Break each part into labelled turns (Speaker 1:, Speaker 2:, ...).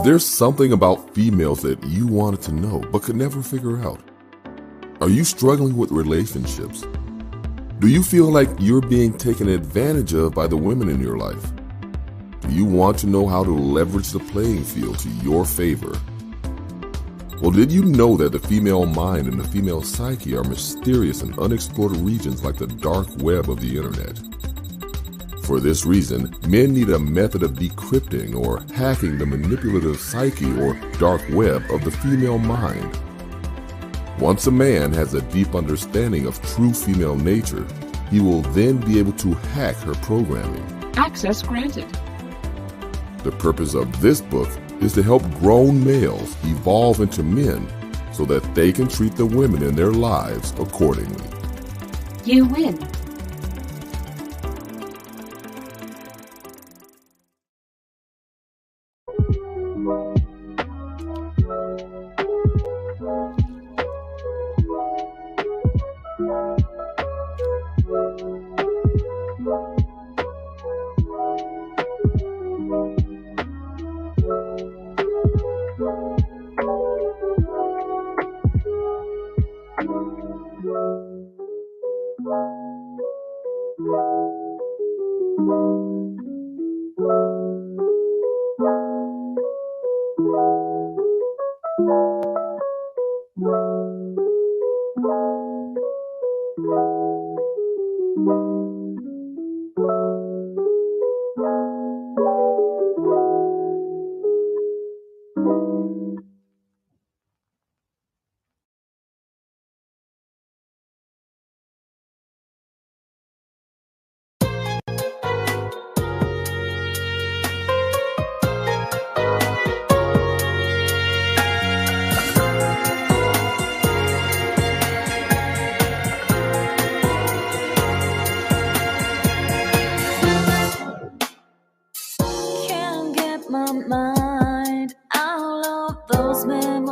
Speaker 1: Is there something about females that you wanted to know but could never figure out? Are you struggling with relationships? Do you feel like you're being taken advantage of by the women in your life? Do you want to know how to leverage the playing field to your favor? Well, did you know that the female mind and the female psyche are mysterious and unexplored regions like the dark web of the internet? For this reason, men need a method of decrypting or hacking the manipulative psyche or dark web of the female mind. Once a man has a deep understanding of true female nature, he will then be able to hack her programming.
Speaker 2: Access granted.
Speaker 1: The purpose of this book is to help grown males evolve into men so that they can treat the women in their lives accordingly.
Speaker 2: You win.
Speaker 3: My mind out of those memories.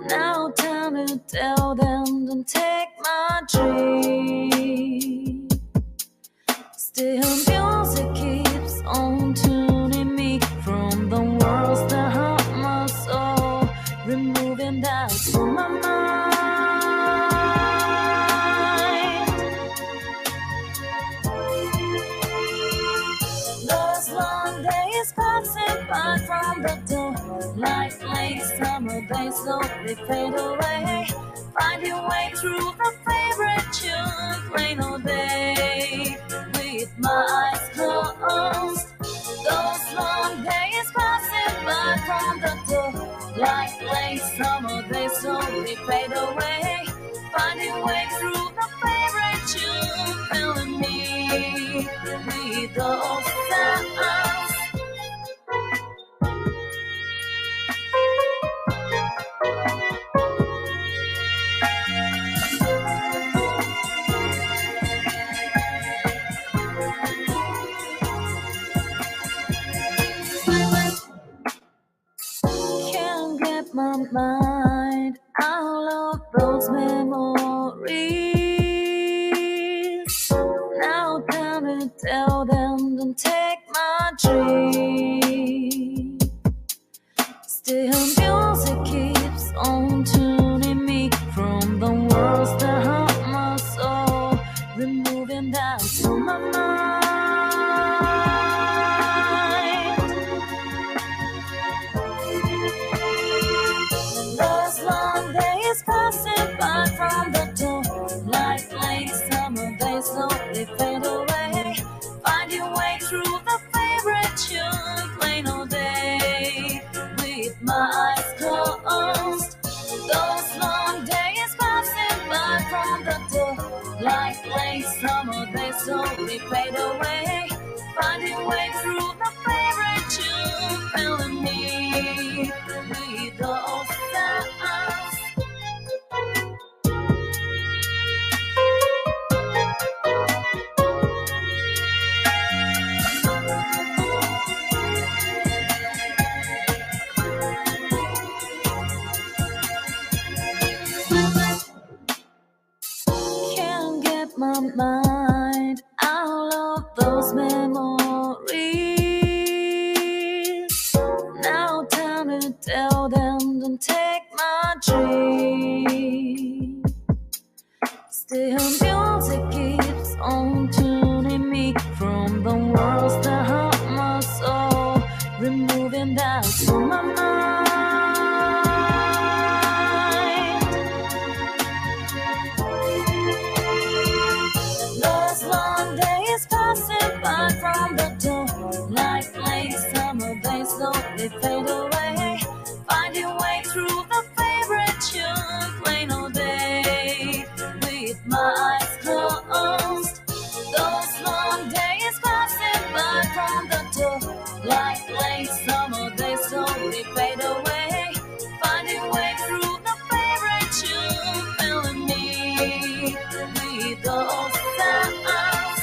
Speaker 3: Now time to tell them don't take my dream. Still music keeps on tuning me from the worlds that hurt my soul, removing doubts from my mind. Passing by from the door, like late summer days slowly fade away. Find your way through the favorite tune, rain all day, with my eyes closed. Those long days passing by from the door, like late summer days slowly fade away. Find your way through the favorite tune, filling me with those sounds. removing doubts from my mind. Those long days passing by from the door, like late summer days slowly fade away. Find your way through the favorite tune, playing all day with my eyes closed. Those long days passing by from the door, like late summer days slowly fade away. Find your way through the favorite tune, filling me with those sounds. Can't get my mind out of those memories. Now time to tell them, don't take my dream. Still music keeps on tuning me from the worlds that hurt my soul, removing doubts from my mind. Those long days passing by from the door, like late summer days slowly fade away. Find your way through the favorite tune, playing all day with my eyes closed. Those long days passing by from the door, like late summer days slowly fade away. Find your way through the favorite tune, filling me with those sounds.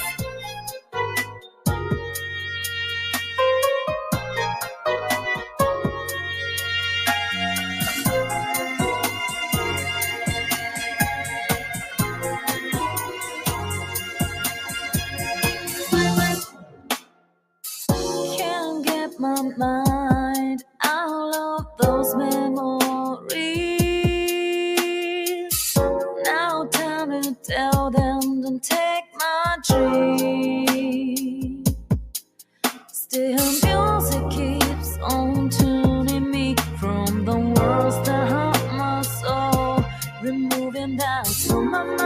Speaker 3: Can't get my mind out of those memories. Now time to tell them, don't take my dream. Still music keeps on tuning me from the worlds that hurt my soul, removing doubts from my mind.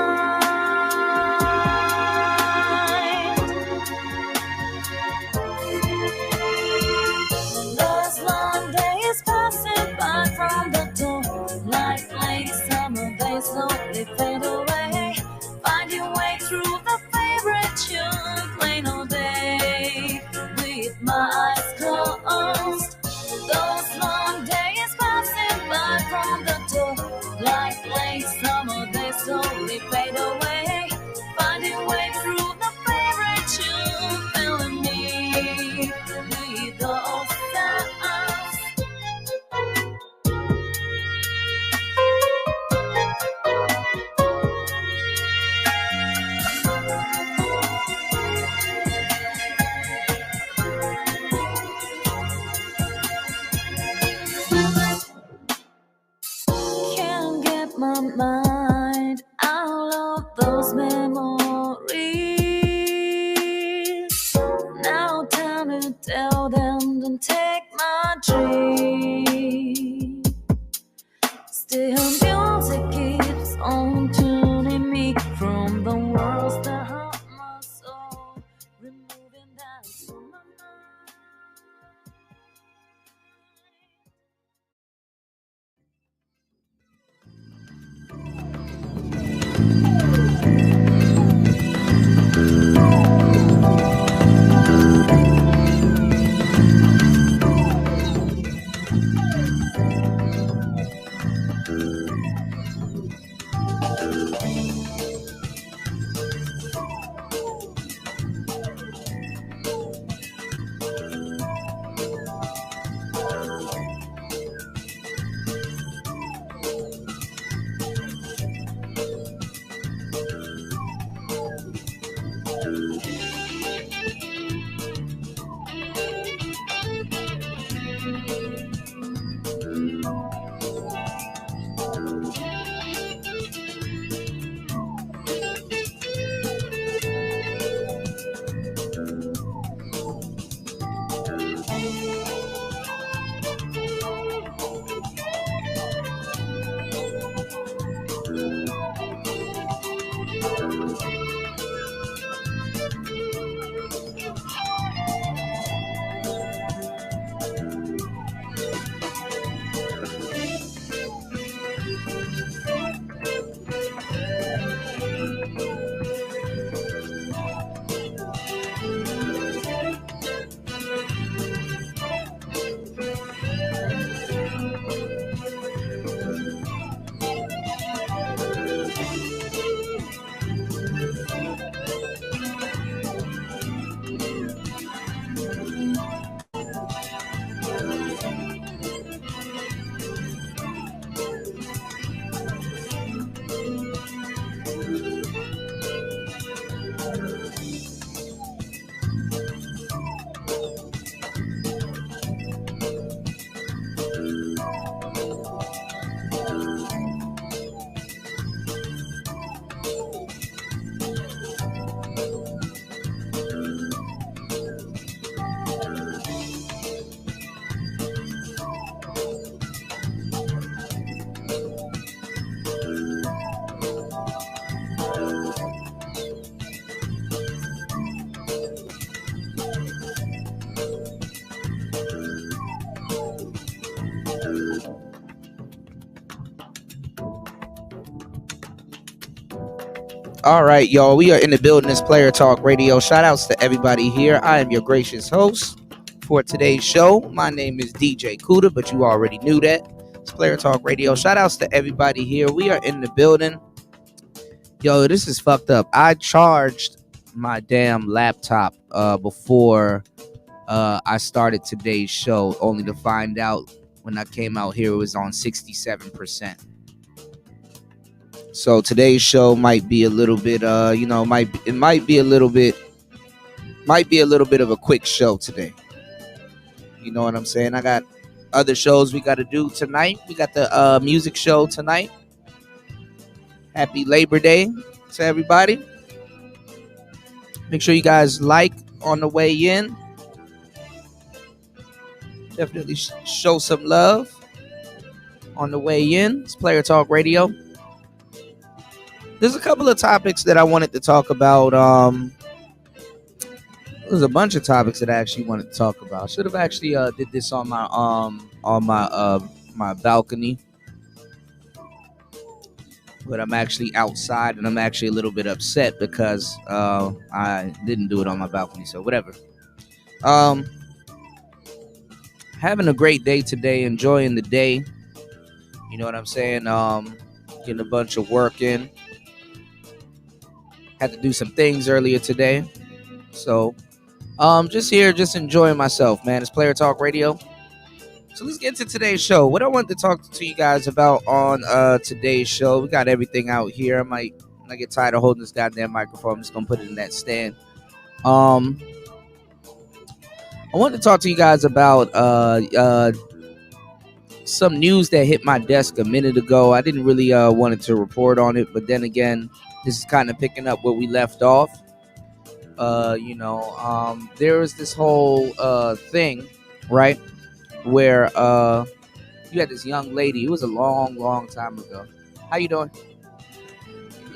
Speaker 3: Those long days passing by from the door, like late summer days slowly fade away. Find your way through the favorite tune, playing all day with my eyes closed. Those long days passing by from the door, like late summer days slowly fade away. Find your way through the favorite tune, filling me with those sounds. Can't get my mind out of those memories. Now time to tell them, don't take my dream. Still music keeps on tuning me from the worlds that hurt my soul, removing doubts from my mind.
Speaker 4: All right, y'all. We are in the building. This Player Talk Radio. Shout outs to everybody here. I am your gracious host for today's show. My name is DJ Kuda, but you already knew that. It's Player Talk Radio. Shout outs to everybody here. We are in the building. Yo, this is fucked up. I charged my damn laptop before I started today's show, only to find out when I came out here it was on 67%. So today's show might be a little bit, might be a little bit of a quick show today. You know what I'm saying? I got other shows we got to do tonight. We got the music show tonight. Happy Labor Day to everybody. Make sure you guys like on the way in. Definitely show some love on the way in. It's Player Talk Radio. There's a couple of topics that I wanted to talk about. There's a bunch of topics that I actually wanted to talk about. Should have actually did this on my balcony, but I'm actually outside and I'm actually a little bit upset because I didn't do it on my balcony. So whatever. Having a great day today, enjoying the day. You know what I'm saying? Getting a bunch of work in. Had to do some things earlier today. So, just here, just enjoying myself, man. It's Player Talk Radio. So let's get into today's show. What I wanted to talk to you guys about on today's show, we got everything out here. When I get tired of holding this goddamn microphone, I'm just gonna put it in that stand. I wanted to talk to you guys about some news that hit my desk a minute ago. I didn't really wanted to report on it, but then again, this is kind of picking up where we left off. There was this whole thing, right, where you had this young lady. It was a long time ago. How you doing?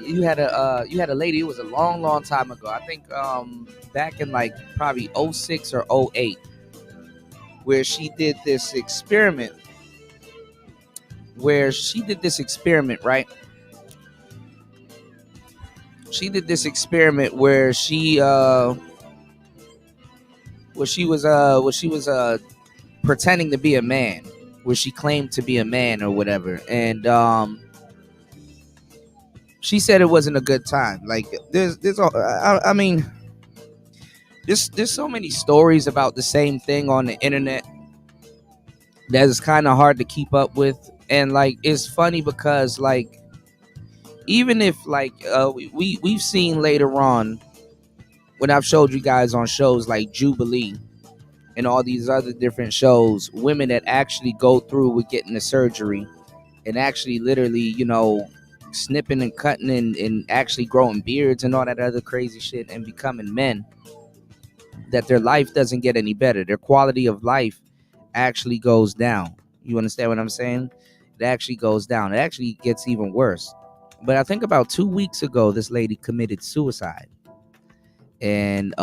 Speaker 4: You had a lady. It was a long time ago. I think back in like probably 06 or 08, where she did this experiment. Right? She did this experiment where she was pretending to be a man, where she claimed to be a man or whatever, and she said it wasn't a good time. Like there's so many stories about the same thing on the internet that is kind of hard to keep up with, and like it's funny because like even if like we've seen later on when I've showed you guys on shows like Jubilee and all these other different shows, women that actually go through with getting the surgery and actually literally, snipping and cutting and actually growing beards and all that other crazy shit and becoming men, that their life doesn't get any better. Their quality of life actually goes down. You understand what I'm saying? It actually goes down. It actually gets even worse. But I think about 2 weeks ago, this lady committed suicide. And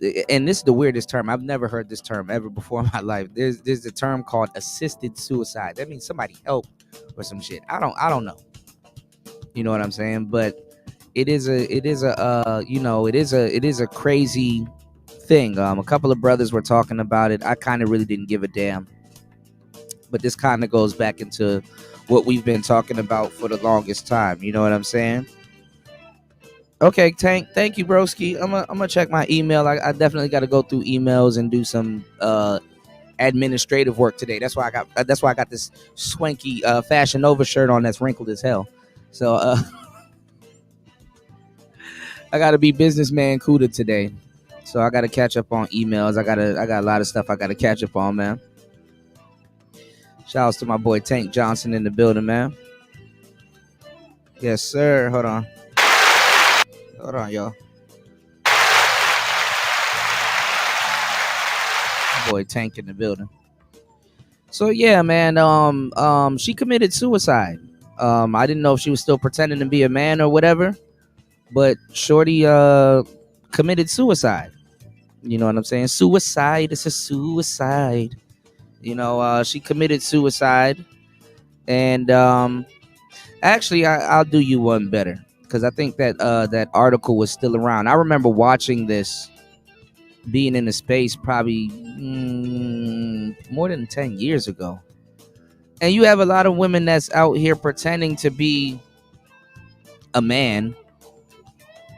Speaker 4: this is the weirdest term. I've never heard this term ever before in my life. There's a term called assisted suicide. That means somebody helped or some shit. I don't know. You know what I'm saying? But it is a crazy thing. A couple of brothers were talking about it. I kind of really didn't give a damn. But this kind of goes back into what we've been talking about for the longest time. You know what I'm saying? Okay, Tank. Thank you, broski. I'm gonna check my email. I definitely got to go through emails and do some administrative work today. That's why I got this swanky Fashion Nova shirt on that's wrinkled as hell. So I got to be businessman Cuda today. So I got to catch up on emails. I got a lot of stuff I got to catch up on, man. Shout outs to my boy Tank Johnson in the building, man. Yes, sir. Hold on, y'all. My boy Tank in the building. So yeah, man. She committed suicide. I didn't know if she was still pretending to be a man or whatever, but Shorty committed suicide. You know what I'm saying? Suicide. It's a suicide. You know, she committed suicide, and actually, I'll do you one better because I think that that article was still around. I remember watching this, being in the space probably more than 10 years ago, and you have a lot of women that's out here pretending to be a man,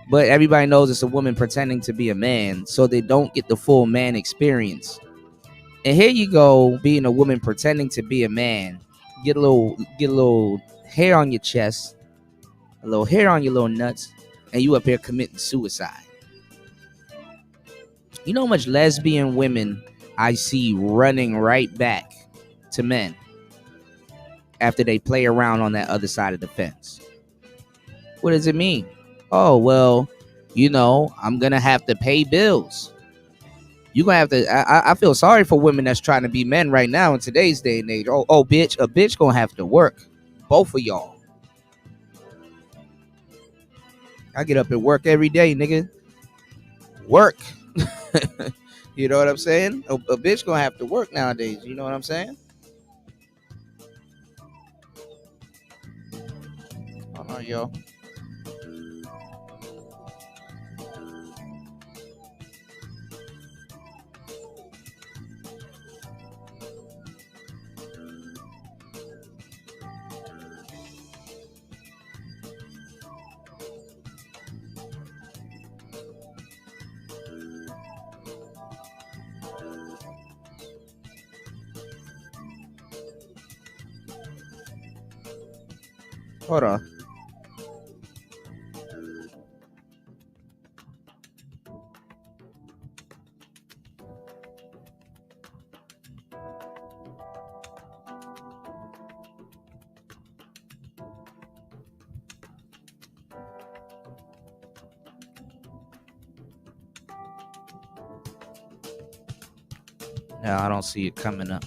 Speaker 4: but everybody knows it's a woman pretending to be a man, so they don't get the full man experience. And here you go, being a woman pretending to be a man, get a little hair on your chest, a little hair on your little nuts, and you up here committing suicide. You know how much lesbian women I see running right back to men after they play around on that other side of the fence? What does it mean? Oh, well, I'm gonna have to pay bills. You're gonna have to. I feel sorry for women that's trying to be men right now in today's day and age. Oh, bitch, a bitch gonna have to work. Both of y'all. I get up and work every day, nigga. Work. You know what I'm saying? A bitch gonna have to work nowadays. You know what I'm saying? Hold on, yo. Hold on. No, I don't see it coming up.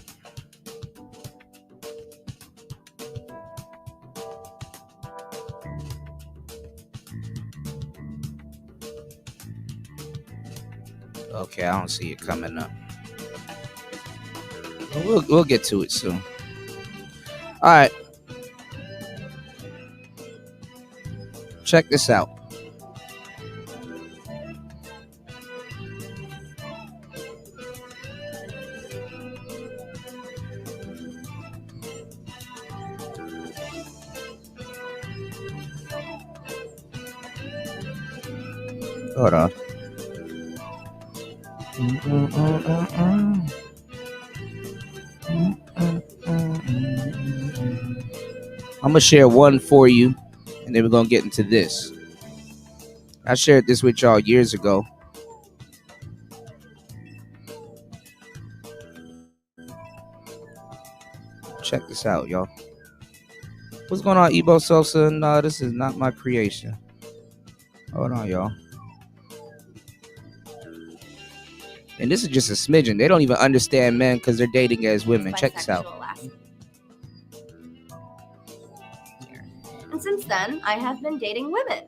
Speaker 4: Okay, I don't see it coming up. We'll get to it soon. All right. Check this out. Hold on. I'm gonna share one for you, and then we're gonna get into this. I shared this with y'all years ago. Check this out, y'all. What's going on, Ebo Sosa? No, this is not my creation. Hold on, y'all. And this is just a smidgen. They don't even understand men because they're dating as women. Check this out.
Speaker 5: And Since then, I have been dating women.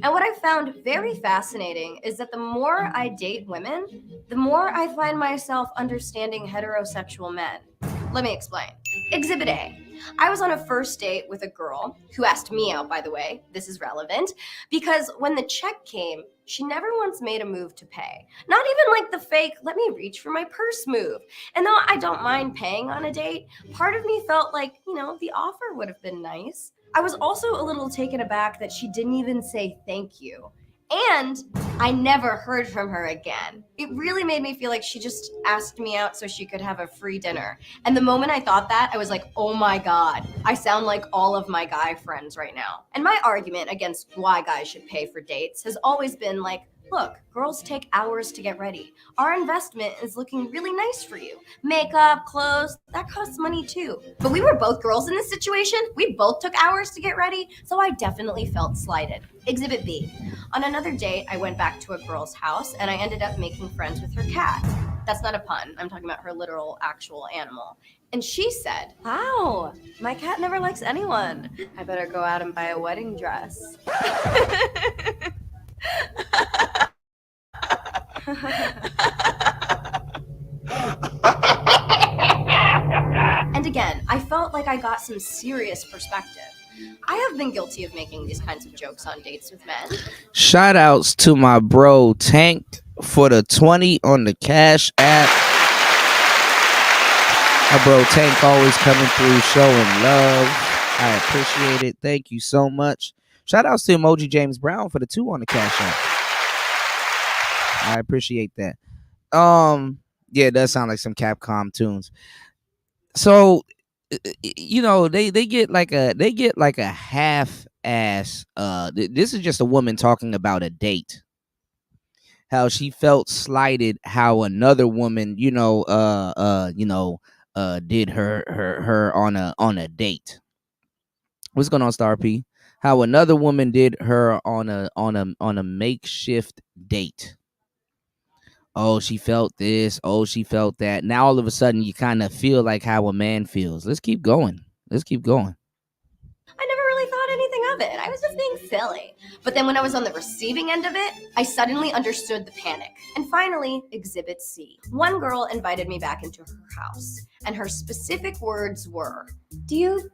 Speaker 5: And what I found very fascinating is that the more I date women, the more I find myself understanding heterosexual men. Let me explain. Exhibit A. I was on a first date with a girl who asked me out, by the way. This is relevant because when the check came, she never once made a move to pay. Not even like the fake, let me reach for my purse move. And though I don't mind paying on a date, part of me felt like, the offer would have been nice. I was also a little taken aback that she didn't even say thank you. And I never heard from her again. It really made me feel like she just asked me out so she could have a free dinner. And the moment I thought that, I was like, oh my God, I sound like all of my guy friends right now. And my argument against why guys should pay for dates has always been like, look, girls take hours to get ready. Our investment is looking really nice for you. Makeup, clothes, that costs money too. But we were both girls in this situation. We both took hours to get ready, so I definitely felt slighted. Exhibit B. On another date, I went back to a girl's house and I ended up making friends with her cat. That's not a pun. I'm talking about her literal, actual animal. And she said, wow, my cat never likes anyone. I better go out and buy a wedding dress. And again, I felt like I got some serious perspective. I have been guilty of making these kinds of jokes on dates with men.
Speaker 4: Shout outs to my bro Tank for the 20 on the Cash app. My bro Tank always coming through showing love. I appreciate it. Thank you so much. Shout outs to Emoji James Brown for the 2 on the Cash app. I appreciate that. Yeah, it does sound like some Capcom tunes. So they get like a half ass this is just a woman talking about a date, how she felt slighted, how another woman did her on a date. What's going on, Star P? How another woman did her on a makeshift date. Oh, she felt this. Oh, she felt that. Now all of a sudden you kind of feel like how a man feels. Let's keep going.
Speaker 5: I never really thought anything of it. I was just being silly. But then when I was on the receiving end of it, I suddenly understood the panic. And finally, Exhibit C. One girl invited me back into her house, and her specific words were, do you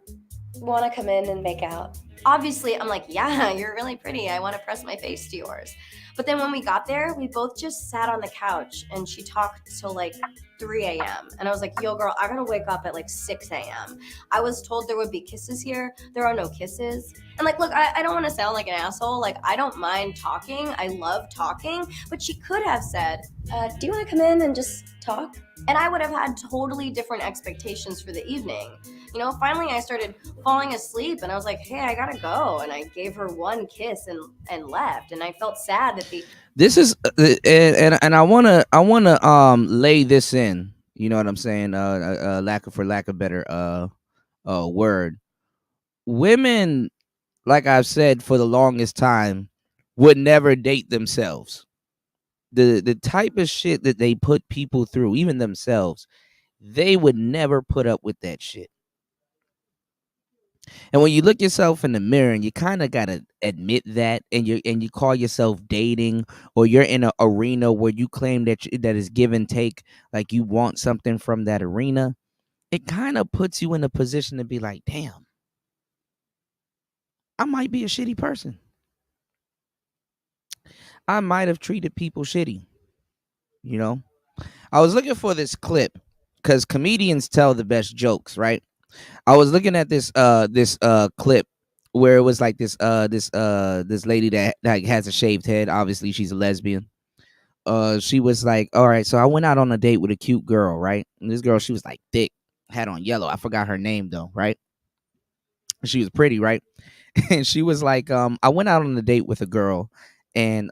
Speaker 5: want to come in and make out? Obviously, I'm like, yeah, you're really pretty. I want to press my face to yours. But then when we got there, we both just sat on the couch and she talked till like 3 a.m. And I was like, yo, girl, I gotta wake up at like 6 a.m. I was told there would be kisses here. There are no kisses. And like, look, I don't want to sound like an asshole. Like, I don't mind talking. I love talking. But she could have said, do you want to come in and just talk? And I would have had totally different expectations for the evening. Finally I started falling asleep and I was like, hey, I gotta go. And I gave her one kiss and left. And I felt sad that
Speaker 4: This is and I wanna lay this in. You know what I'm saying? Lack of better word. Women, like I've said for the longest time, would never date themselves. The type of shit that they put people through, even themselves, they would never put up with that shit. And when you look yourself in the mirror and you kind of gotta admit that, and you call yourself dating, or you're in an arena where you claim that is give and take, like you want something from that arena, it kind of puts you in a position to be like, damn, I might be a shitty person. I might have treated people shitty. I was looking for this clip because comedians tell the best jokes, right? I was looking at this clip where it was like this lady that has a shaved head. Obviously, she's a lesbian. She was like, all right, so I went out on a date with a cute girl, right? And this girl, she was like thick, had on yellow. I forgot her name though, right? She was pretty, right? And she was like, I went out on a date with a girl, and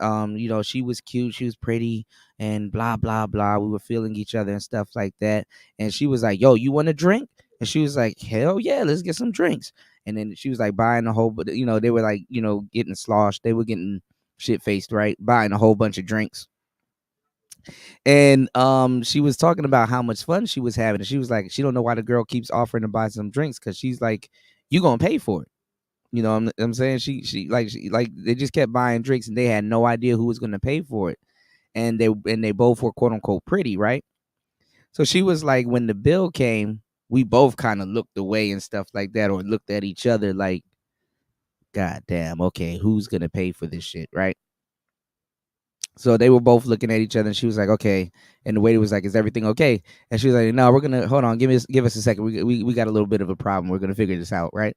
Speaker 4: she was cute, she was pretty, and blah blah blah. We were feeling each other and stuff like that. And she was like, yo, you want a drink? And she was like, hell yeah, let's get some drinks. And then she was like buying a whole, but they were like, getting sloshed, they were getting shit faced, right? Buying a whole bunch of drinks. And she was talking about how much fun she was having, and she was like, she don't know why the girl keeps offering to buy some drinks, because she's like, you gonna pay for it. You know what I'm saying? She they just kept buying drinks and they had no idea who was going to pay for it. And they both were quote unquote pretty, right? So she was like, when the bill came, we both kind of looked away and stuff like that, or looked at each other like, God damn, okay, who's gonna pay for this shit, right? So they were both looking at each other, and she was like, "Okay," and the waiter was like, "Is everything okay?" And she was like, "No, we're gonna hold on, give us a second. We got a little bit of a problem. We're gonna figure this out, right?"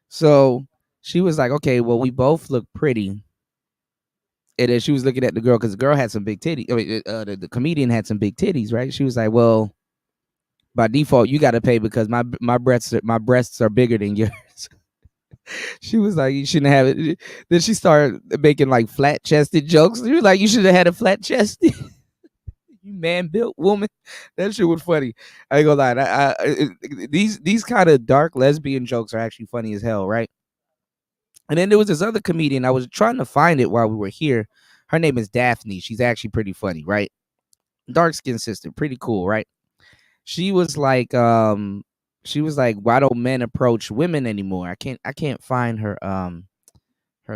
Speaker 4: So she was like, "Okay, well, we both look pretty." And then she was looking at the girl because the girl had some big titties. I mean, the comedian had some big titties, right? She was like, "Well, by default, you got to pay because my breasts are bigger than yours." She was like, "You shouldn't have it." Then she started making like flat chested jokes. She was like, "You should have had a flat chest, you man built woman." That shit was funny. I ain't gonna lie. These kind of dark lesbian jokes are actually funny as hell, right? And then there was this other comedian. I was trying to find it while we were here. Her name is Daphne. She's actually pretty funny, right? Dark skinned sister, pretty cool, right? She was like, why don't men approach women anymore? I can't find her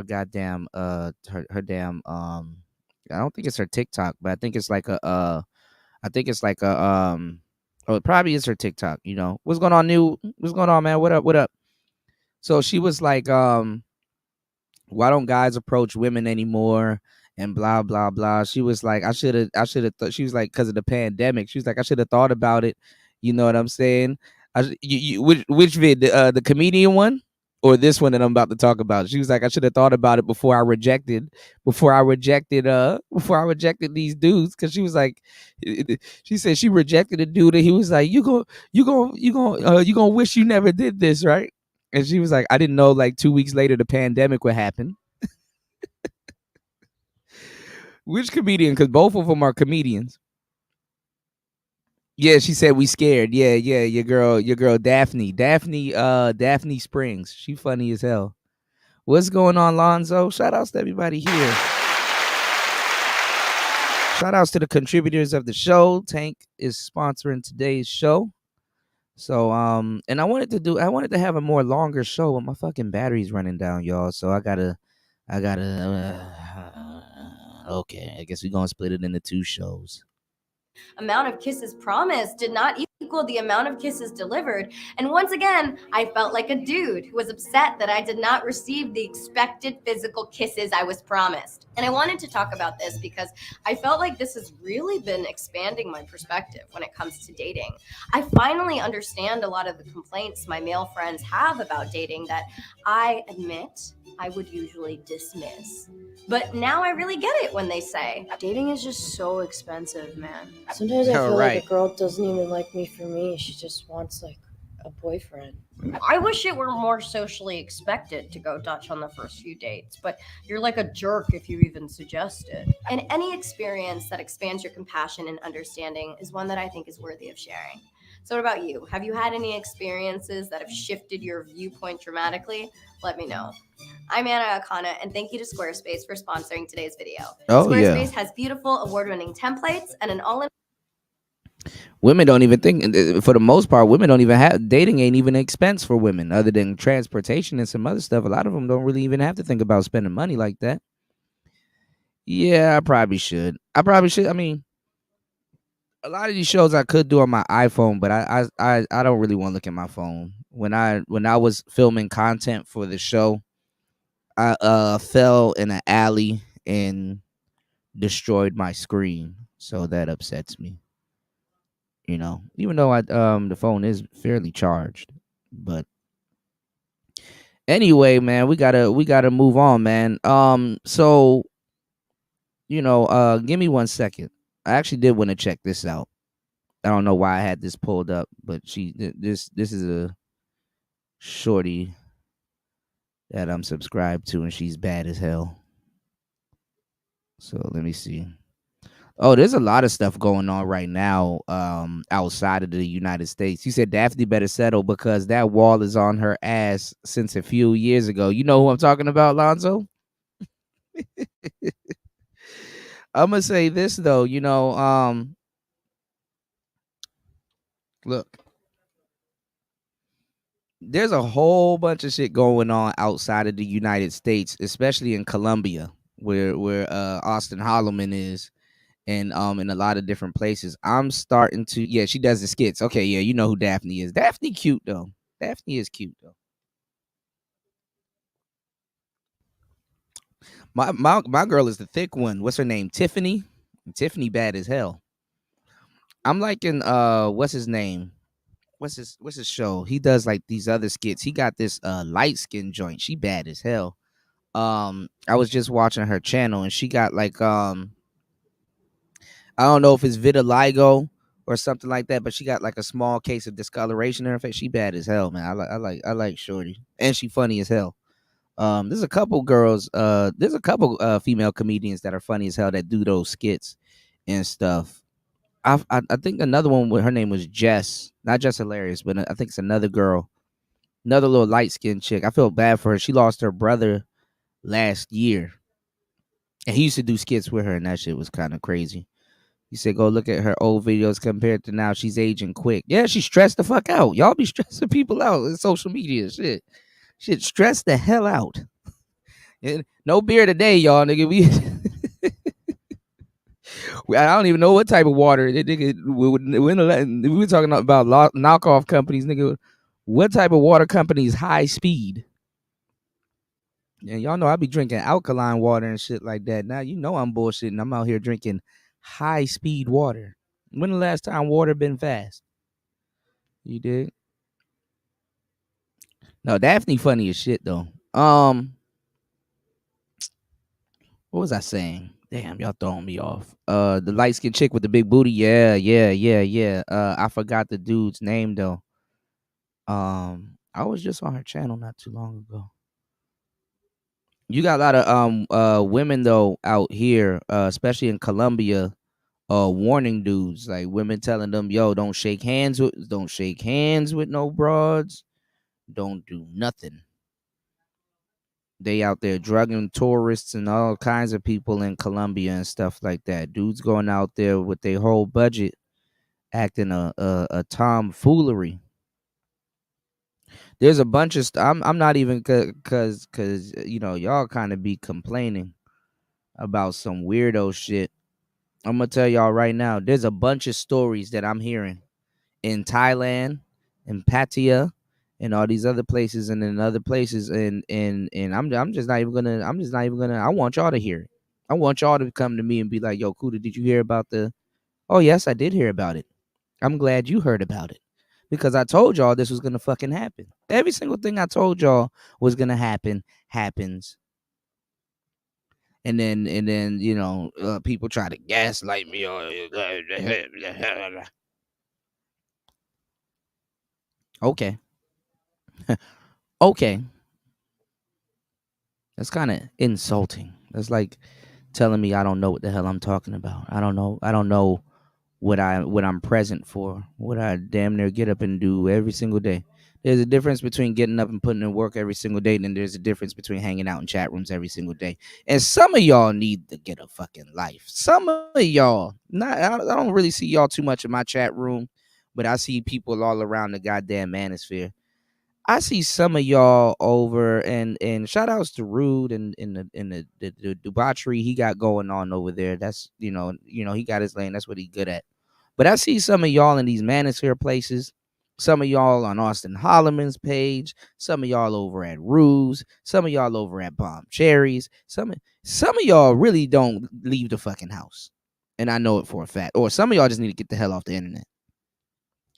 Speaker 4: goddamn her damn I don't think it's her TikTok, but I think it's like I think it's like a oh, it probably is her TikTok, you know. What's going on, new? What's going on, man? What up? What up? So she was like, why don't guys approach women anymore? And blah blah blah. She was like, I should have thought. She was like, because of the pandemic. She was like, I should have thought about it. You know what I'm saying? Which vid, the comedian one or this one that I'm about to talk about? She was like, I should have thought about it before I rejected these dudes, because she was like, she said she rejected a dude and he was like, you gonna wish you never did this, right? And she was like, I didn't know like 2 weeks later the pandemic would happen. Which comedian? Because both of them are comedians. Yeah, she said we scared. Yeah, yeah, your girl Daphne Springs. She funny as hell. What's going on, Lonzo? Shout outs to everybody here. Shout outs to the contributors of the show. Tank is sponsoring today's show. So and I wanted to have a more longer show, but my fucking battery's running down, y'all. So I gotta okay, I guess we're gonna split it into two shows.
Speaker 5: Amount of kisses promised did not equal the amount of kisses delivered. And once again, I felt like a dude who was upset that I did not receive the expected physical kisses I was promised. And I wanted to talk about this because I felt like this has really been expanding my perspective when it comes to dating. I finally understand a lot of the complaints my male friends have about dating that I admit I would usually dismiss. But now I really get it when they say,
Speaker 6: Dating is just so expensive, man. Sometimes I feel
Speaker 4: Right.
Speaker 6: like a girl doesn't even like me for me. She just wants like a boyfriend.
Speaker 5: I wish it were more socially expected to go Dutch on the first few dates, but you're like a jerk if you even suggest it. And any experience that expands your compassion and understanding is one that I think is worthy of sharing. So, what about you? Have you had any experiences that have shifted your viewpoint dramatically? Let me know. I'm Anna Akana, and thank you to Squarespace for sponsoring today's video.
Speaker 4: Oh, yeah.
Speaker 5: Squarespace has beautiful award-winning templates and an all-in
Speaker 4: Women don't even think, for the most part, women don't even have, dating ain't even an expense for women other than transportation and some other stuff. A lot of them don't really even have to think about spending money like that. Yeah, I probably should. I mean, a lot of these shows I could do on my iPhone, but I don't really want to look at my phone. When I was filming content for the show, I fell in an alley and destroyed my screen. So that upsets me. You know, even though the phone is fairly charged. But anyway, man, we gotta move on, man. So give me 1 second. I actually did want to check this out. I don't know why I had this pulled up, but this is a shorty that I'm subscribed to, and she's bad as hell. So let me see. Oh, there's a lot of stuff going on right now outside of the United States. You said Daphne better settle because that wall is on her ass since a few years ago. You know who I'm talking about, Lonzo? I'm gonna say this though, look, there's a whole bunch of shit going on outside of the United States, especially in Colombia, where Austin Holloman is, and in a lot of different places. I'm starting to, yeah, she does the skits. Okay, yeah, you know who Daphne is. Daphne cute though. Daphne is cute though. My girl is the thick one. What's her name? Tiffany. Tiffany bad as hell. I'm liking what's his name? What's his show? He does like these other skits. He got this light skin joint. She bad as hell. I was just watching her channel and she got like I don't know if it's vitiligo or something like that, but she got like a small case of discoloration in her face. She bad as hell, man. I like Shorty. And she funny as hell. There's a couple girls, there's a couple female comedians that are funny as hell that do those skits and stuff. I think another one with her name was Jess. Not just hilarious, but I think it's another girl, another little light skinned chick. I feel bad for her. She lost her brother last year. And he used to do skits with her, and that shit was kind of crazy. He said, go look at her old videos compared to now. She's aging quick. Yeah, she's stressed the fuck out. Y'all be stressing people out in social media. Shit, stress the hell out. And no beer today, y'all, nigga. I don't even know what type of water. Nigga, we were talking about knockoff companies, nigga. What type of water company is High Speed? And y'all know I be drinking alkaline water and shit like that. Now you know I'm bullshitting. I'm out here drinking High Speed water. When the last time water been fast? You did? No, Daphne funny as shit though. What was I saying? Damn, y'all throwing me off. The light skinned chick with the big booty. Yeah. I forgot the dude's name though. I was just on her channel not too long ago. You got a lot of women though out here, especially in Colombia, warning dudes, like women telling them, yo, don't shake hands with no broads, don't do nothing. They out there drugging tourists and all kinds of people in Colombia and stuff like that. Dudes going out there with their whole budget acting a tomfoolery. There's a bunch of I'm not even cause you know y'all kind of be complaining about some weirdo shit. I'm gonna tell y'all right now. There's a bunch of stories that I'm hearing in Thailand, in Pattaya, and all these other places, and in other places, and I'm just not even gonna. I want y'all to hear it. I want y'all to come to me and be like, "Yo, Kuda, did you hear about the?" Oh yes, I did hear about it. I'm glad you heard about it because I told y'all this was gonna fucking happen. Every single thing I told y'all was gonna happen happens. And then people try to gaslight me. Okay, okay, that's kind of insulting. That's like telling me I don't know what the hell I'm talking about. I don't know what I'm present for, what I damn near get up and do every single day. There's a difference between getting up and putting in work every single day, and then there's a difference between hanging out in chat rooms every single day. And some of y'all need to get a fucking life. Some of y'all, not I don't really see y'all too much in my chat room, but I see people all around the goddamn manosphere. I see some of y'all over and shout outs to Rude and the debauchery he got going on over there. That's he got his lane. That's what he good at. But I see some of y'all in these manosphere places. Some of y'all on Austin Holloman's page. Some of y'all over at Rue's. Some of y'all over at Bomb Cherries. Some of y'all really don't leave the fucking house, and I know it for a fact. Or some of y'all just need to get the hell off the internet,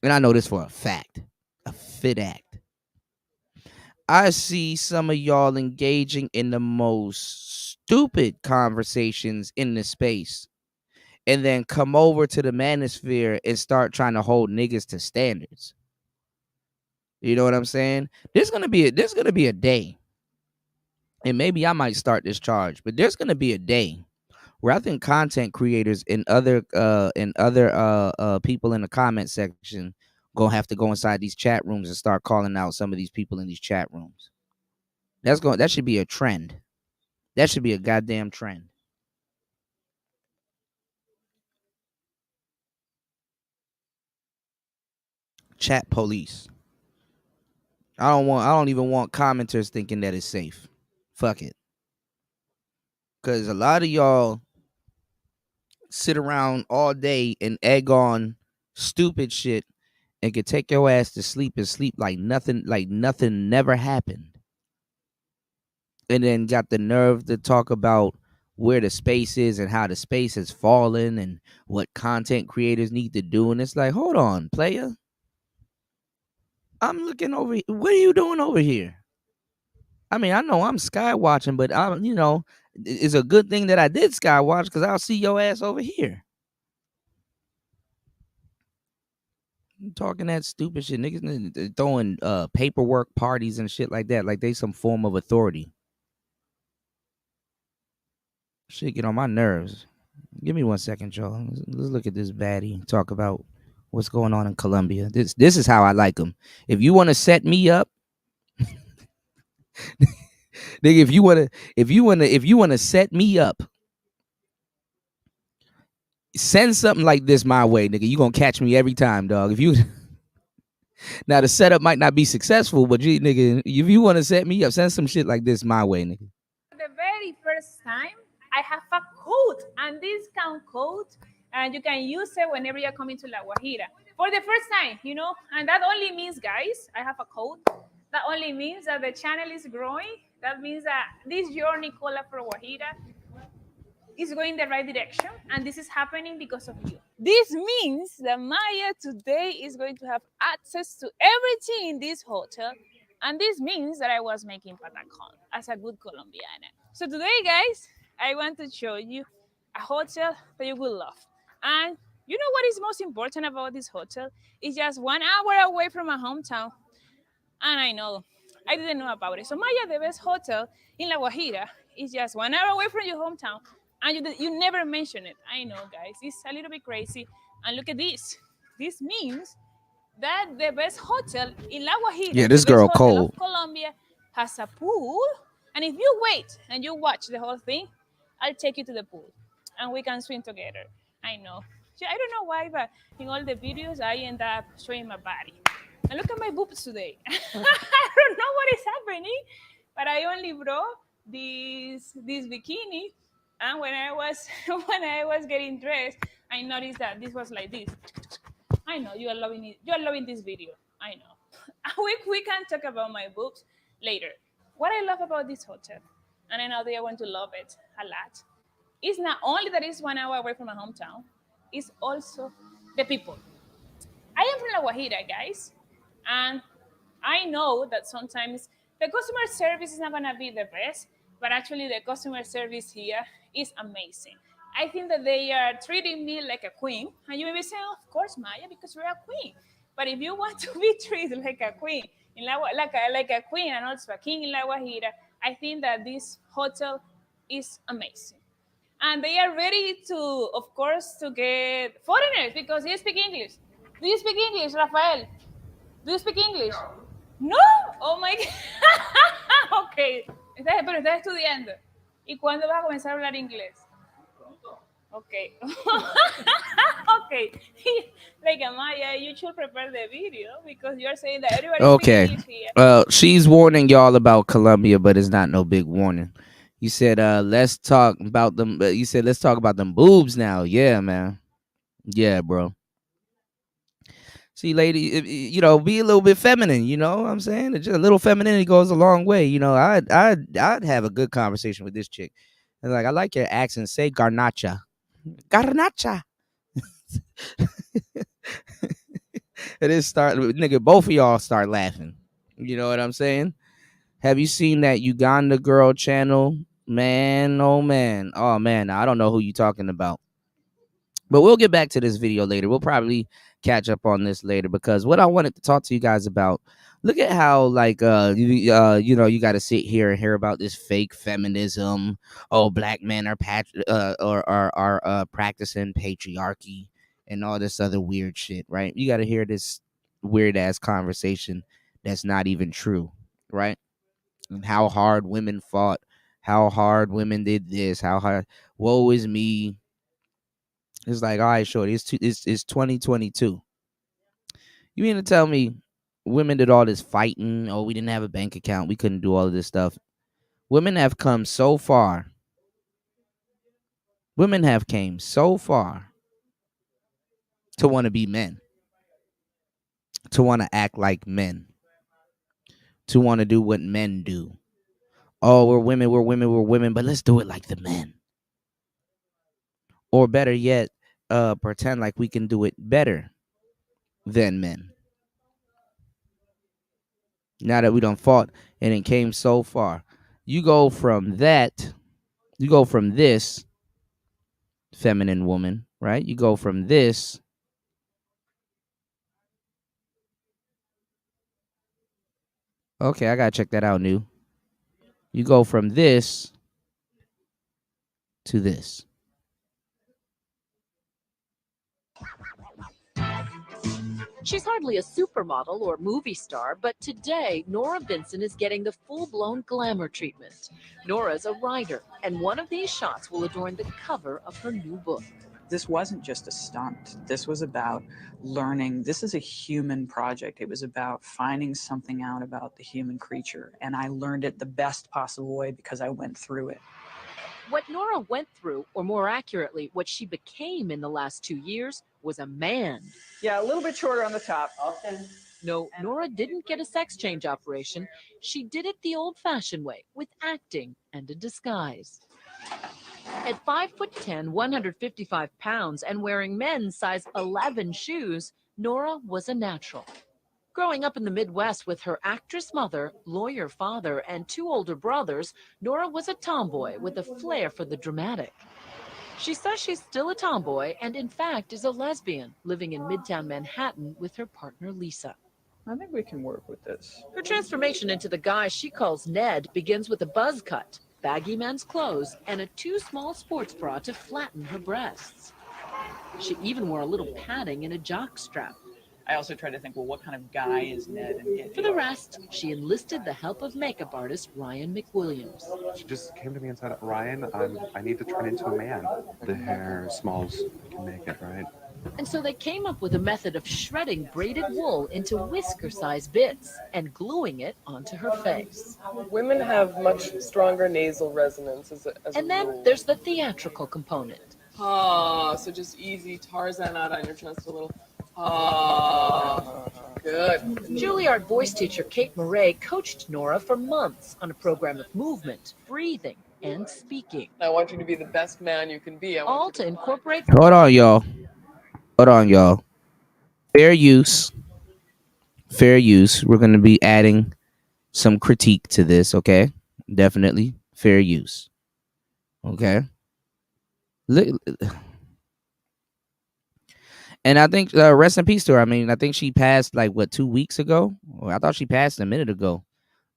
Speaker 4: and I know this for a fact. A fit act. I see some of y'all engaging in the most stupid conversations in the space and then come over to the manosphere and start trying to hold niggas to standards. You know what I'm saying? There's gonna be a day, and maybe I might start this charge, but there's gonna be a day where I think content creators and other people in the comment section gonna have to go inside these chat rooms and start calling out some of these people in these chat rooms. That should be a trend. That should be a goddamn trend. Chat police. I don't even want commenters thinking that it's safe. Fuck it. Cause a lot of y'all sit around all day and egg on stupid shit and can take your ass to sleep and sleep like nothing never happened. And then got the nerve to talk about where the space is and how the space has fallen and what content creators need to do. And it's like, hold on, player. I'm looking over. What are you doing over here? I mean, I know I'm sky watching, but it's a good thing that I did sky watch because I'll see your ass over here. You talking that stupid shit, niggas throwing paperwork parties and shit like that, like they some form of authority. Shit get on my nerves. Give me 1 second, y'all. Let's look at this baddie. Talk about what's going on in Colombia. This is how I like them. If you want to set me up, nigga, if you wanna set me up, send something like this my way, nigga. You gonna catch me every time, dog. If you now the setup might not be successful, but nigga, if you want to set me up, send some shit like this my way, nigga.
Speaker 7: The very first time I have a code, and discount code, and you can use it whenever you're coming to La Guajira for the first time, and that only means, guys, I have a code. That only means that the channel is growing. That means that this journey called for Guajira is going the right direction, and this is happening because of you. This means that Maya today is going to have access to everything in this hotel, and this means that I was making patacon as a good Colombiana. So today, guys, I want to show you a hotel that you will love. And you know what is most important about this hotel? It's just 1 hour away from my hometown, and I know I didn't know about it. So Maya, the best hotel in La Guajira, is just 1 hour away from your hometown, and you never mention it. I know, guys, it's a little bit crazy. And look at this. This means that the best hotel in La Guajira,
Speaker 4: Yeah, this
Speaker 7: the best
Speaker 4: girl
Speaker 7: hotel
Speaker 4: cold.
Speaker 7: of Colombia, has a pool. And if you wait and you watch the whole thing, I'll take you to the pool, and we can swim together. I know. I don't know why, but in all the videos, I end up showing my body. And look at my boobs today. I don't know what is happening, but I only brought this bikini. And when I was when I was getting dressed, I noticed that this was like this. I know you are loving it. You are loving this video. I know. We can talk about my boobs later. What I love about this hotel, and I know they are going to love it a lot, is not only that it's 1 hour away from my hometown, it's also the people. I am from La Guajira, guys, and I know that sometimes the customer service is not gonna be the best, but actually the customer service here is amazing. I think that they are treating me like a queen, and you may be saying, "Of course, Maya, because you're a queen." But if you want to be treated like a queen like a queen and also a king in La Guajira, I think that this hotel is amazing. And they are ready to, of course, to get foreigners because they speak English. Do you speak English, Rafael? Do you speak English? No. Oh my God. Ok. Pero estás estudiando. ¿Y cuándo vas a comenzar a hablar inglés? Okay. Okay. Like Amaya, you should prepare the video because you're saying that everybody
Speaker 4: Okay.
Speaker 7: speaks English here.
Speaker 4: She's warning y'all about Colombia, but it's not no big warning. You said let's talk about them. You said let's talk about them boobs now. Yeah, man. Yeah, bro. See, lady, be a little bit feminine. You know what I'm saying? Just a little femininity goes a long way. I'd have a good conversation with this chick. And like, I like your accent. Say garnacha, garnacha. And then nigga, both of y'all start laughing. You know what I'm saying? Have you seen that Uganda girl channel? Man, oh man. Oh man, I don't know who you talking about. But we'll get back to this video later. We'll probably catch up on this later because what I wanted to talk to you guys about, look at how like you got to sit here and hear about this fake feminism. Oh, black men are practicing patriarchy and all this other weird shit, right? You got to hear this weird ass conversation that's not even true, right? And how hard women fought, how hard women did this, how hard woe is me. It's like, all right, shorty, it's 2022. You mean to tell me women did all this fighting. Oh, we didn't have a bank account. We couldn't do all of this stuff. Women have come so far. Women have came so far to want to be men, to want to act like men, to want to do what men do. Oh, we're women, we're women, we're women, but let's do it like the men. Or better yet, pretend like we can do it better than men. Now that we done fought and it came so far, you go from this feminine woman, right? You go from this. Okay, I gotta check that out, new. You go from this to this.
Speaker 8: She's hardly a supermodel or movie star, but today Nora Vincent is getting the full-blown glamour treatment. Nora's a writer, and one of these shots will adorn the cover of her new book.
Speaker 9: This wasn't just a stunt. This was about learning. This is a human project. It was about finding something out about the human creature, and I learned it the best possible way because I went through it.
Speaker 8: What Nora went through, or more accurately, what she became in the last 2 years, was a man.
Speaker 9: Yeah, a little bit shorter on the top.
Speaker 8: Okay. No, Nora didn't get a sex change operation. She did it the old-fashioned way, with acting and a disguise. At 5'10", 155 pounds, and wearing men's size 11 shoes, Nora was a natural. Growing up in the Midwest with her actress mother, lawyer father, and 2 older brothers, Nora was a tomboy with a flair for the dramatic. She says she's still a tomboy and, in fact, is a lesbian, living in Midtown Manhattan with her partner, Lisa.
Speaker 9: I think we can work with this.
Speaker 8: Her transformation into the guy she calls Ned begins with a buzz cut, baggy men's clothes, and a too small sports bra to flatten her breasts. She even wore a little padding and a jock strap.
Speaker 9: I also try to think, well, what kind of guy is Ned? And
Speaker 8: For the rest, she enlisted the help of makeup artist Ryan McWilliams.
Speaker 10: She just came to me and said, Ryan, I need to turn into a man. The hair, smalls, can make it, right?
Speaker 8: And so they came up with a method of shredding braided wool into whisker-sized bits and gluing it onto her face.
Speaker 11: Women have much stronger nasal resonance as a
Speaker 8: And then
Speaker 11: rule.
Speaker 8: there's the theatrical component.
Speaker 11: Ah, so just easy Tarzan out on your chest a little. Ah, good.
Speaker 8: Juilliard voice teacher Kate Murray coached Nora for months on a program of movement, breathing, and speaking.
Speaker 11: I want you to be the best man you can be.
Speaker 8: All to incorporate.
Speaker 4: Hold on, y'all. Fair use. We're gonna be adding some critique to this, okay? Definitely fair use. Okay. Look, and I think rest in peace to her. I mean, I think she passed like 2 weeks ago. Or I thought she passed a minute ago,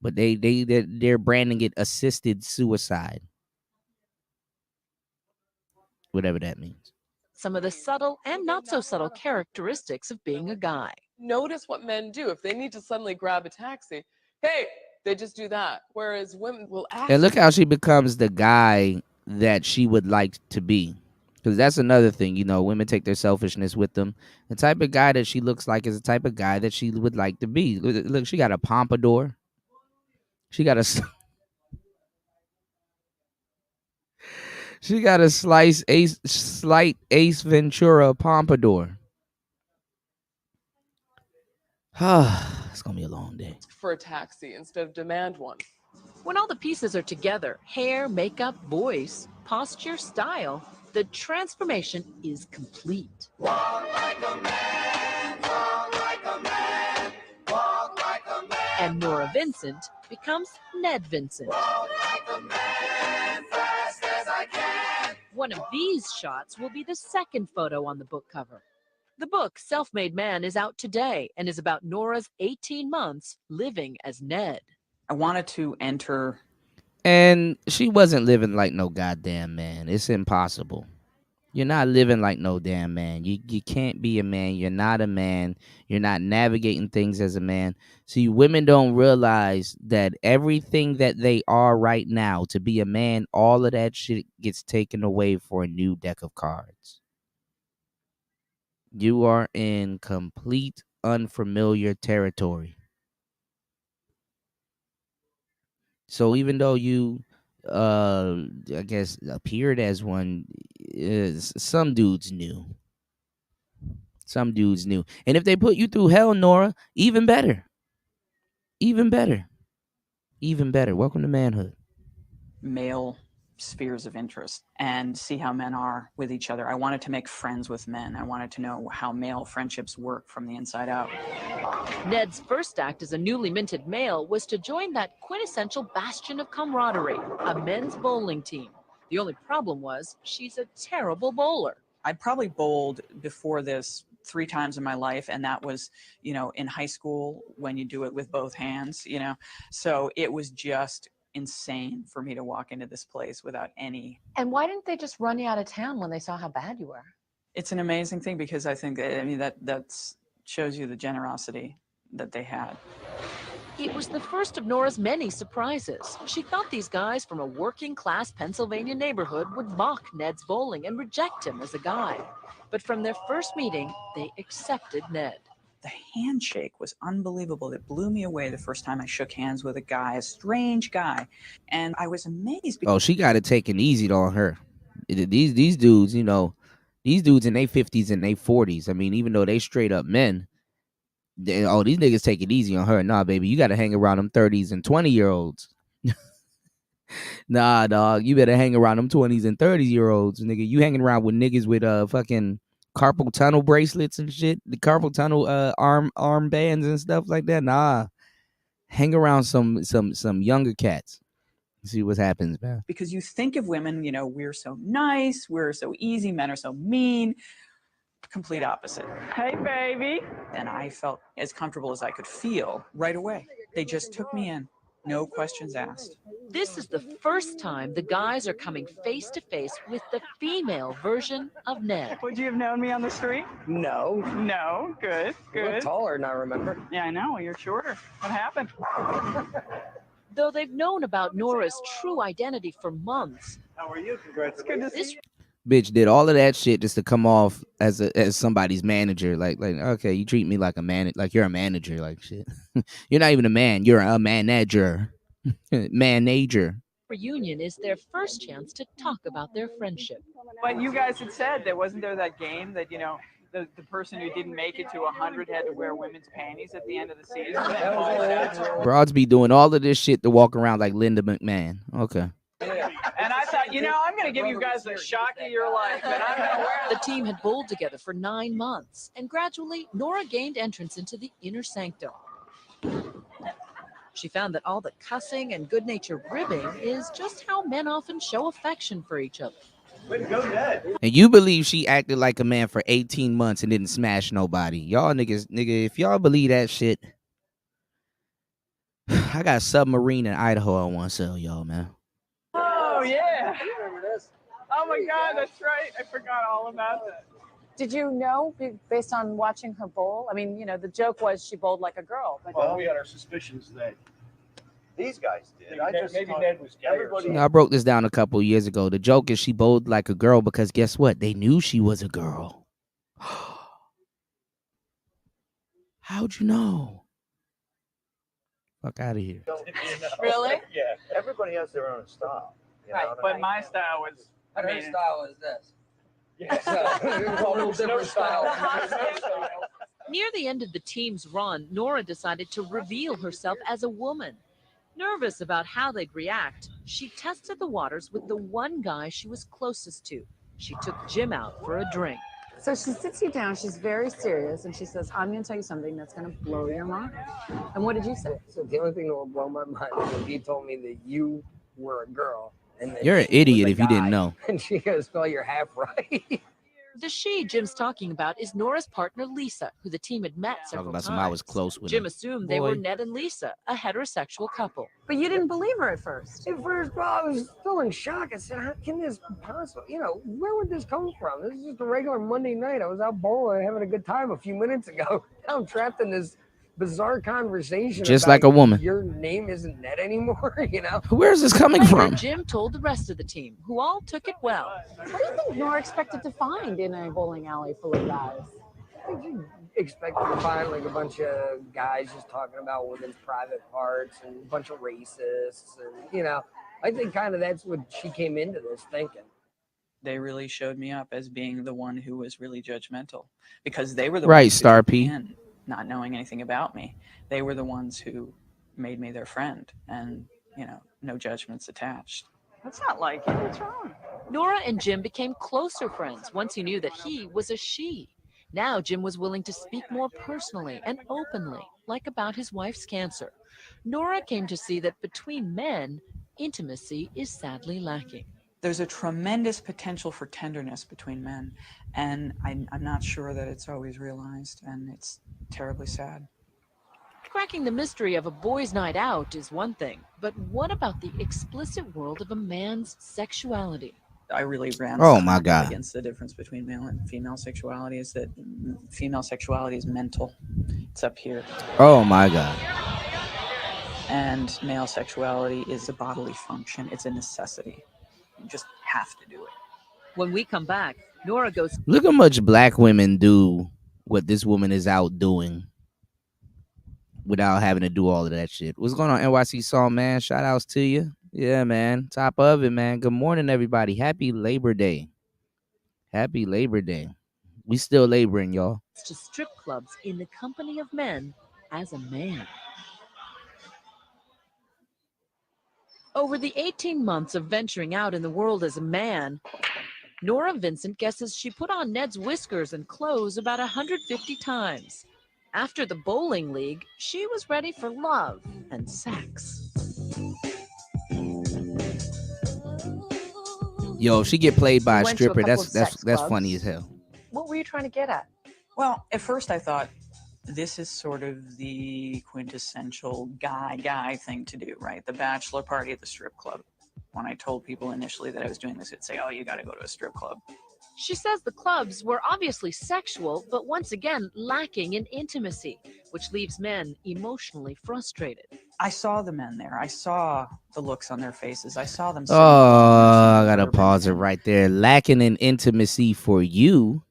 Speaker 4: but they're branding it assisted suicide, whatever that means.
Speaker 8: Some of the subtle and not so subtle characteristics of being a guy.
Speaker 11: Notice what men do. If they need to suddenly grab a taxi, hey, they just do that. Whereas women will ask.
Speaker 4: And look how she becomes the guy that she would like to be. Because that's another thing, women take their selfishness with them. The type of guy that she looks like is the type of guy that she would like to be. Look, she got a pompadour. She got a slight Ace Ventura pompadour. It's going to be a long day.
Speaker 11: For a taxi instead of demand one.
Speaker 8: When all the pieces are together, hair, makeup, voice, posture, style, the transformation is complete.
Speaker 3: Walk like a man, talk like a man, walk like a man.
Speaker 8: And Nora Vincent becomes Ned Vincent.
Speaker 3: Walk like a man, fast as I can.
Speaker 8: One of these shots will be the second photo on the book cover. The book, Self-Made Man, is out today and is about Nora's 18 months living as Ned.
Speaker 9: I wanted to enter.
Speaker 4: And she wasn't living like no goddamn man. It's impossible. You're not living like no damn man. You can't be a man. You're not a man. You're not navigating things as a man. See, women don't realize that everything that they are right now to be a man, all of that shit gets taken away for a new deck of cards. You are in complete unfamiliar territory. So even though you, I guess appeared as one, some dudes knew. Some dudes knew. And if they put you through hell, Nora, even better. Even better. Even better. Welcome to manhood.
Speaker 9: Male spheres of interest and see how men are with each other. I wanted to make friends with men. I wanted to know how male friendships work from the inside out.
Speaker 8: Ned's first act as a newly minted male was to join that quintessential bastion of camaraderie, a men's bowling team. The only problem was she's a terrible bowler.
Speaker 9: I probably bowled before this 3 times in my life, and that was, in high school when you do it with both hands, So it was just insane for me to walk into this place without any.
Speaker 12: And why didn't they just run you out of town when they saw how bad you were?
Speaker 9: It's an amazing thing because I think that shows you the generosity that they had.
Speaker 8: It was the first of Nora's many surprises. She thought these guys from a working-class Pennsylvania neighborhood would mock Ned's bowling and reject him as a guy. But from their first meeting, they accepted Ned.
Speaker 9: The handshake was unbelievable. It blew me away the first time I shook hands with a guy, a strange guy. And I was amazed.
Speaker 4: Oh, she got it taken easy on her. These dudes, these dudes in their 50s and their 40s. I mean, even though they straight up men, these niggas take it easy on her. Nah, baby, you got to hang around them 30s and 20-year-olds. Nah, dog, you better hang around them 20s and 30-year-olds, nigga. You hanging around with niggas with fucking carpal tunnel bracelets and shit, the carpal tunnel arm bands and stuff like that. Nah, hang around some younger cats. See what happens, man.
Speaker 9: Because you think of women, we're so nice, we're so easy, men are so mean. Complete opposite. Hey, baby. And I felt as comfortable as I could feel right away. They just took me in. No questions asked.
Speaker 8: This is the first time the guys are coming face to face with the female version of Ned.
Speaker 9: Would you have known me on the street?
Speaker 13: No.
Speaker 9: No. Good.
Speaker 13: You look taller than I remember.
Speaker 9: Yeah, I know. You're shorter. What happened?
Speaker 8: Though they've known about Nora's true identity for months.
Speaker 13: How are you? Congratulations.
Speaker 8: This
Speaker 4: bitch did all of that shit just to come off as somebody's manager. Like okay, you treat me like a man, like you're a manager, like shit. You're not even a man. You're a manager. Manager.
Speaker 8: reunion is their first chance to talk about their friendship.
Speaker 9: But you guys had said there wasn't that game that the person who didn't make it to 100 had to wear women's panties at the end of the season.
Speaker 4: Broads be doing all of this shit to walk around like Linda McMahon. Okay.
Speaker 9: And I thought, I'm going to give you guys the shock of your life. And I'm going to wear
Speaker 8: The team had bowled together for 9 months, and gradually Nora gained entrance into the inner sanctum. She found that all the cussing and good-natured ribbing is just how men often show affection for each other.
Speaker 13: Way to go, Ned.
Speaker 4: And you believe she acted like a man for 18 months and didn't smash nobody. Y'all niggas, if y'all believe that shit, I got a submarine in Idaho I want to sell y'all, man.
Speaker 9: Oh, yeah. Oh, my God, that's right. I forgot all about that.
Speaker 14: Did you know, based on watching her bowl? I mean, the joke was she bowled like a girl. But
Speaker 13: Well, we had our suspicions that these guys did. Maybe Ned was everybody.
Speaker 4: I broke this down a couple of years ago. The joke is she bowled like a girl because guess what? They knew she was a girl. How'd you know? Fuck out of here.
Speaker 9: Really?
Speaker 13: Yeah. Everybody has their own style.
Speaker 9: Right, but my style was...
Speaker 15: Her style is this.
Speaker 13: Yes. A little different style.
Speaker 8: Near the end of the team's run, Nora decided to reveal herself as a woman. Nervous about how they'd react, she tested the waters with the one guy she was closest to. She took Jim out for a drink.
Speaker 14: So she sits you down, she's very serious, and she says, I'm going to tell you something that's going to blow your mind. And what did you say?
Speaker 15: So the only thing that will blow my mind is if he told me that you were a girl. And that
Speaker 4: You're an
Speaker 15: she was
Speaker 4: idiot
Speaker 15: a
Speaker 4: if you didn't
Speaker 15: guy.
Speaker 4: know.
Speaker 15: And she goes, well, you're half right.
Speaker 8: The she Jim's talking about is Nora's partner Lisa, who the team had met
Speaker 4: Talking
Speaker 8: several
Speaker 4: about
Speaker 8: times.
Speaker 4: somebody I was close with.
Speaker 8: Jim
Speaker 4: him.
Speaker 8: assumed they
Speaker 4: Boy.
Speaker 8: were Ned and Lisa, a heterosexual couple.
Speaker 14: But you didn't believe her at first.
Speaker 15: At first, well, I was still in shock. I said, how can this possibly, where would this come from? This is just a regular Monday night. I was out bowling having a good time a few minutes ago. Now I'm trapped in this bizarre conversation.
Speaker 4: Just
Speaker 15: about
Speaker 4: like a woman.
Speaker 15: Your name isn't Ned anymore,
Speaker 4: Where's this coming
Speaker 8: Later,
Speaker 4: from?
Speaker 8: Jim told the rest of the team, who all took it well.
Speaker 14: What do you think Nora expected to find in a bowling alley full of guys?
Speaker 15: think you expected to find like a bunch of guys just talking about women's private parts and a bunch of racists, and I think kind of that's what she came into this thinking.
Speaker 9: They really showed me up as being the one who was really judgmental, because they were the
Speaker 4: Right,
Speaker 9: ones who
Speaker 4: Star
Speaker 9: took me
Speaker 4: P.
Speaker 9: in, not knowing anything about me. They were the ones who made me their friend, and no judgments attached.
Speaker 8: That's not like it. What's wrong? Nora and Jim became closer friends once he knew that he was a she. Now Jim was willing to speak more personally and openly, like about his wife's cancer. Nora came to see that between men, intimacy is sadly lacking.
Speaker 9: There's a tremendous potential for tenderness between men, and I'm not sure that it's always realized, and it's terribly sad.
Speaker 8: Cracking the mystery of a boys' night out is one thing, but what about the explicit world of a man's sexuality?
Speaker 9: I really ran
Speaker 4: Oh my
Speaker 9: smack up
Speaker 4: God.
Speaker 9: against the difference between male and female sexuality, is that female sexuality is mental. It's up here.
Speaker 4: Oh my God.
Speaker 9: And male sexuality is a bodily function. It's a necessity. You just have to do it.
Speaker 8: When we come back, Nora goes,
Speaker 4: Look how much black women do what this woman is out doing without having to do all of that shit. What's going on, NYC Song, man? Shout outs to you. Yeah, man. Top of it, man. Good morning, everybody. Happy Labor Day. Happy Labor Day. We still laboring, y'all.
Speaker 8: to strip clubs in the company of men as a man. Over the 18 months of venturing out in the world as a man, Nora Vincent guesses she put on Ned's whiskers and clothes about 150 times. After the bowling league, she was ready for love and sex.
Speaker 4: Yo, if she get played by a
Speaker 14: Went to a
Speaker 4: stripper,
Speaker 14: couple of
Speaker 4: that's
Speaker 14: sex
Speaker 4: funny
Speaker 14: clubs.
Speaker 4: as hell.
Speaker 14: What were you trying to get at?
Speaker 9: Well, at first I thought this is sort of the quintessential guy thing to do, right? The bachelor party at the strip club. When I told people initially that I was doing this, it'd say, oh, you got to go to a strip club.
Speaker 8: She says the clubs were obviously sexual, but once again lacking in intimacy, which leaves men emotionally frustrated.
Speaker 9: I saw the men there. I saw the looks on their faces. I saw them.
Speaker 4: Oh, I gotta pause it right there. Lacking in intimacy for you.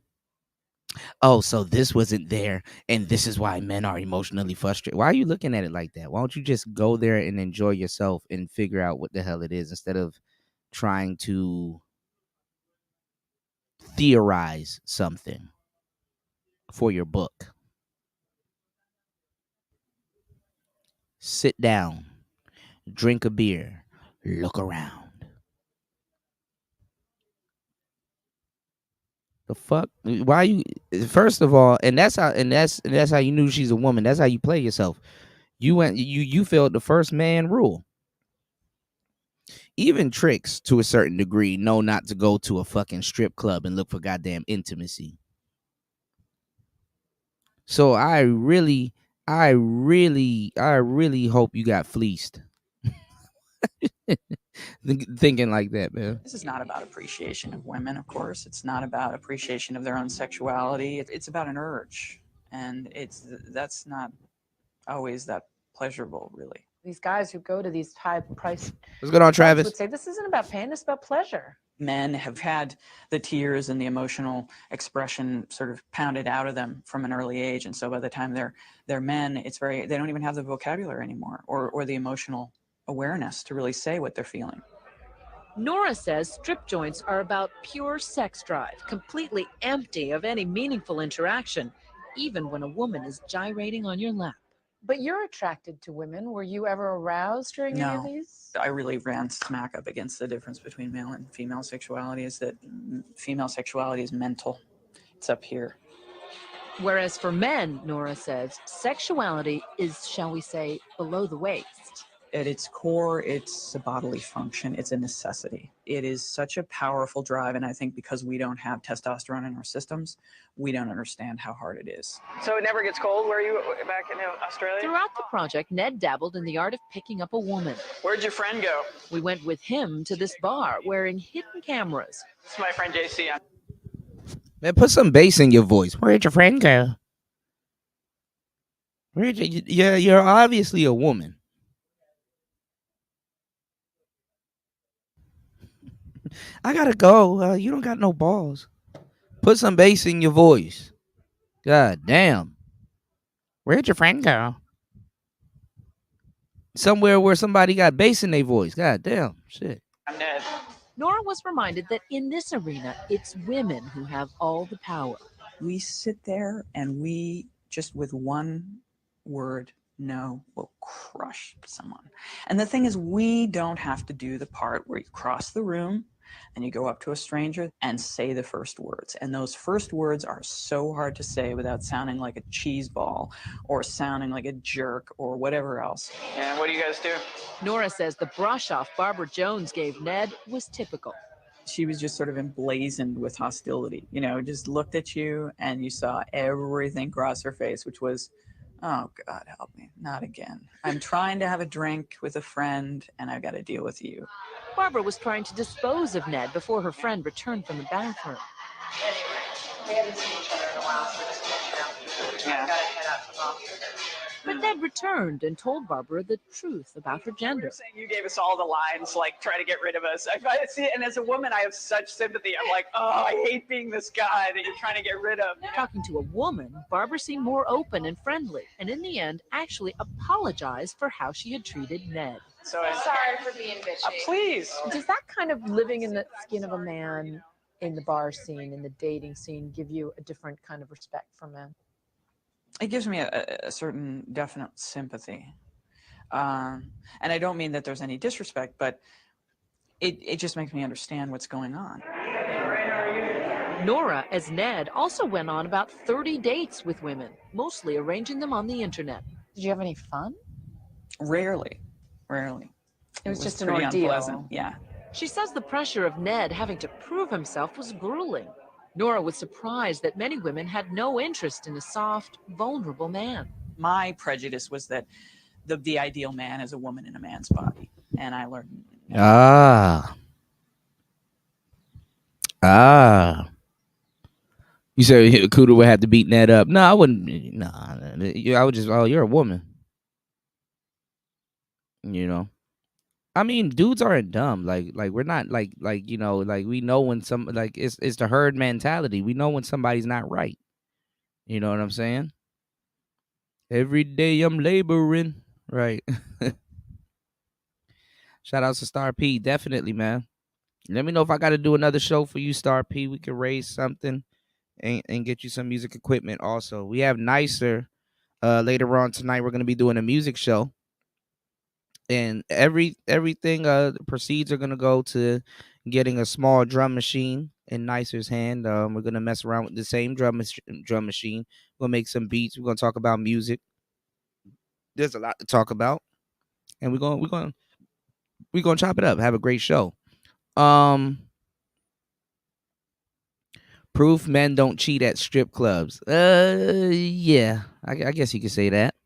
Speaker 4: Oh, so this wasn't there, and this is why men are emotionally frustrated. Why are you looking at it like that? Why don't you just go there and enjoy yourself and figure out what the hell it is instead of trying to theorize something for your book? Sit down, drink a beer, look around. The fuck? Why you? First of all, and that's how you knew she's a woman. That's how you play yourself. You failed the first man rule. Even tricks, to a certain degree, know not to go to a fucking strip club and look for goddamn intimacy. So I really hope you got fleeced. Thinking like that, man.
Speaker 9: This is not about appreciation of women, of course. It's not about appreciation of their own sexuality. It's about an urge, and that's not always that pleasurable, really.
Speaker 14: These guys who go to these high price
Speaker 4: What's going on, Travis?
Speaker 14: would say this isn't about pain, it's about pleasure.
Speaker 9: Men have had the tears and the emotional expression sort of pounded out of them from an early age, and so by the time they're men, they don't even have the vocabulary anymore or the emotional awareness to really say what they're feeling.
Speaker 8: Nora says strip joints are about pure sex drive, completely empty of any meaningful interaction, even when a woman is gyrating on your lap.
Speaker 14: But you're attracted to women. Were you ever aroused during any of
Speaker 9: No,
Speaker 14: these?
Speaker 9: I really ran smack up against the difference between male and female sexuality, is that female sexuality is mental. It's up here.
Speaker 8: Whereas for men, Nora says, sexuality is, shall we say, below the waist.
Speaker 9: At its core, it's a bodily function. It's a necessity. It is such a powerful drive, and I think because we don't have testosterone in our systems, we don't understand how hard it is.
Speaker 16: So it never gets cold where you back in Australia?
Speaker 8: Throughout the project, Ned dabbled in the art of picking up a woman.
Speaker 16: Where'd your friend go?
Speaker 8: We went with him to this bar wearing hidden cameras.
Speaker 16: It's my friend JC.
Speaker 4: Man, put some bass in your voice. Where'd your friend go? You're obviously a woman. I gotta go. You don't got no balls. Put some bass in your voice. God damn. Where'd your friend go? Somewhere where somebody got bass in their voice. God damn. Shit.
Speaker 16: I'm Ned.
Speaker 8: Nora was reminded that in this arena, it's women who have all the power.
Speaker 9: We sit there and we just with one word, no, will crush someone. And the thing is, we don't have to do the part where you cross the room and you go up to a stranger and say the first words. And those first words are so hard to say without sounding like a cheese ball or sounding like a jerk or whatever else.
Speaker 16: And what do you guys do?
Speaker 8: Nora says the brush off Barbara Jones gave Ned was typical.
Speaker 9: She was just sort of emblazoned with hostility, you know, just looked at you and you saw everything cross her face, which was, oh God, help me, not again. I'm trying to have a drink with a friend and I've got to deal with you.
Speaker 8: Barbara was trying to dispose of Ned before her friend returned from the bathroom.
Speaker 17: Anyway, we haven't seen each other in a while, so just catching up.
Speaker 16: Yeah.
Speaker 17: Gotta head out to the office.
Speaker 8: But Ned returned and told Barbara the truth about her gender.
Speaker 16: Saying you gave us all the lines, like try to get rid of us. I see it, and as a woman, I have such sympathy. I'm like, oh, I hate being this guy that you're trying to get rid of.
Speaker 8: Talking to a woman, Barbara seemed more open and friendly, and in the end, actually apologized for how she had treated Ned.
Speaker 16: So
Speaker 17: Sorry for being bitchy.
Speaker 16: please.
Speaker 12: Does that kind of living in the skin of a man in the bar scene, in the dating scene, give you a different kind of respect for men?
Speaker 9: It gives me a certain definite sympathy. And I don't mean that there's any disrespect, but it just makes me understand what's going on.
Speaker 8: Nora, as Ned, also went on about 30 dates with women, mostly arranging them on the internet.
Speaker 12: Did you have any fun?
Speaker 9: Rarely.
Speaker 12: It was just an
Speaker 9: pretty
Speaker 12: ordeal.
Speaker 9: unpleasant. Yeah.
Speaker 8: She says the pressure of Ned having to prove himself was grueling. Nora was surprised that many women had no interest in a soft, vulnerable man.
Speaker 9: My prejudice was that the ideal man is a woman in a man's body. And I learned.
Speaker 4: You said Kuda would have to beat Ned up. No, I wouldn't. Nah, I would just, oh, you're a woman. You know? I mean, dudes aren't dumb. Like we're not like you know, like we know when some, like it's the herd mentality. We know when somebody's not right. You know what I'm saying? Every day I'm laboring, right? Shout out to Star P, definitely, man. Let me know if I got to do another show for you, Star P. We can raise something and get you some music equipment. Also, we have Nicer. Later on tonight, we're gonna be doing a music show. And everything the proceeds are gonna go to getting a small drum machine in Nicer's hand. We're gonna mess around with the same drum machine. We'll make some beats. We're gonna talk about music. There's a lot to talk about, and we're gonna chop it up. Have a great show. Proof men don't cheat at strip clubs. Yeah, I guess you could say that.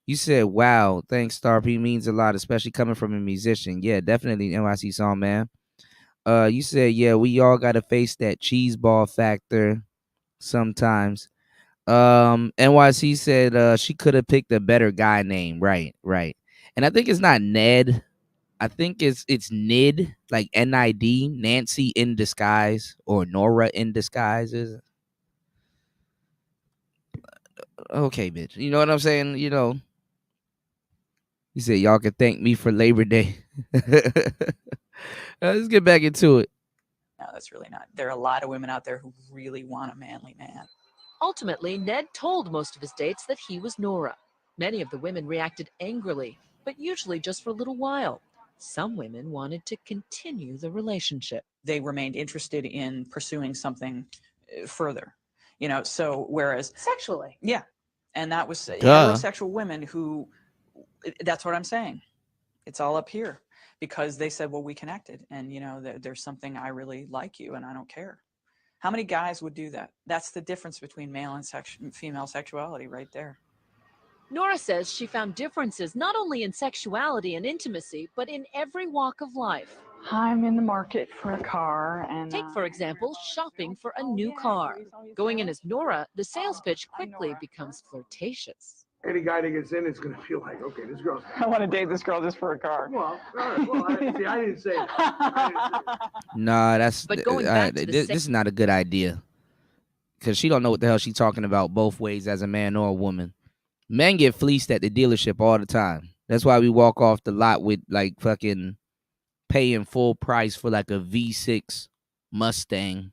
Speaker 4: You said, wow, thanks, Star P, means a lot, especially coming from a musician. Yeah, definitely NYC song, man. You said, yeah, we all got to face that cheese ball factor sometimes. NYC said she could have picked a better guy name. Right. And I think it's not Ned. I think it's Nid, like N-I-D, Nancy in disguise, or Nora in disguise. Is okay, bitch. You know what I'm saying? You know. He said, y'all can thank me for Labor Day. Let's get back into it.
Speaker 9: No, that's really not. There are a lot of women out there who really want a manly man.
Speaker 8: Ultimately, Ned told most of his dates that he was Nora. Many of the women reacted angrily, but usually just for a little while. Some women wanted to continue the relationship.
Speaker 9: They remained interested in pursuing something further, you know, so whereas...
Speaker 12: Sexually.
Speaker 9: Yeah. And that was heterosexual women who... That's what I'm saying. It's all up here because they said, well, we connected and, you know, there's something I really like you and I don't care. How many guys would do that? That's the difference between male and female sexuality right there.
Speaker 8: Nora says she found differences not only in sexuality and intimacy, but in every walk of life.
Speaker 18: I'm in the market for a car and...
Speaker 8: Take, for example, shopping for a new car. Going in as Nora, the sales pitch quickly becomes flirtatious.
Speaker 13: Any guy that gets in is going to feel like, okay, this girl's...
Speaker 16: I want to date this girl just for a car.
Speaker 13: Well, I didn't say that.
Speaker 4: Nah, that's
Speaker 8: But going back to
Speaker 4: this is not a good idea. because she don't know what the hell she talking about both ways as a man or a woman. Men get fleeced at the dealership all the time. That's why we walk off the lot with like fucking paying full price for like a V6 Mustang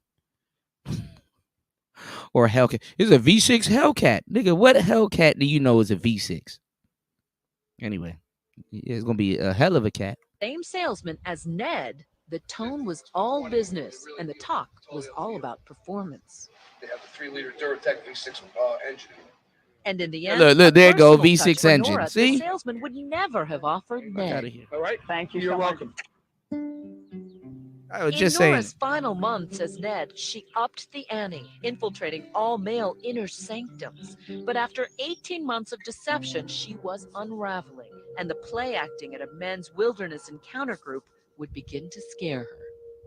Speaker 4: or a Hellcat. It's a V6 Hellcat. Nigga, what Hellcat do you know is a V6? Anyway, it's going to be a hell of a cat.
Speaker 8: Same salesman as Ned, the tone was all business and the talk was all about performance.
Speaker 19: They have the 3-liter Duratec V6 engine.
Speaker 8: And in the end,
Speaker 4: Look, there you go,
Speaker 8: personal
Speaker 4: V6
Speaker 8: touch for
Speaker 4: engine.
Speaker 8: Nora,
Speaker 4: See?
Speaker 8: the salesman would never have offered Ned.
Speaker 4: Out of here.
Speaker 19: All right.
Speaker 16: Thank you.
Speaker 19: You're
Speaker 16: so
Speaker 19: welcome.
Speaker 4: I was
Speaker 8: In
Speaker 4: just saying.
Speaker 8: Nora's final months as Ned, she upped the ante, infiltrating all male inner sanctums. But after 18 months of deception, she was unraveling, and the play acting at a men's wilderness encounter group would begin to scare her.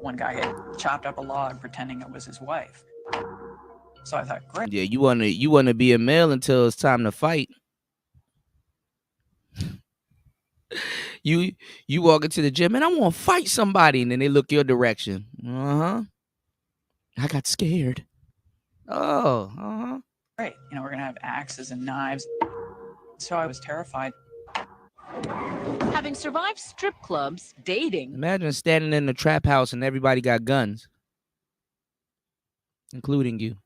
Speaker 9: One guy had chopped up a log pretending it was his wife. So I thought, great.
Speaker 4: Yeah, you wanna be a male until it's time to fight. You walk into the gym and I want to fight somebody, and then they look your direction. I got scared. Oh,
Speaker 9: Great. We're gonna have axes and knives. So I was terrified.
Speaker 8: Having survived strip clubs, dating,
Speaker 4: Imagine standing in the trap house and everybody got guns, including you.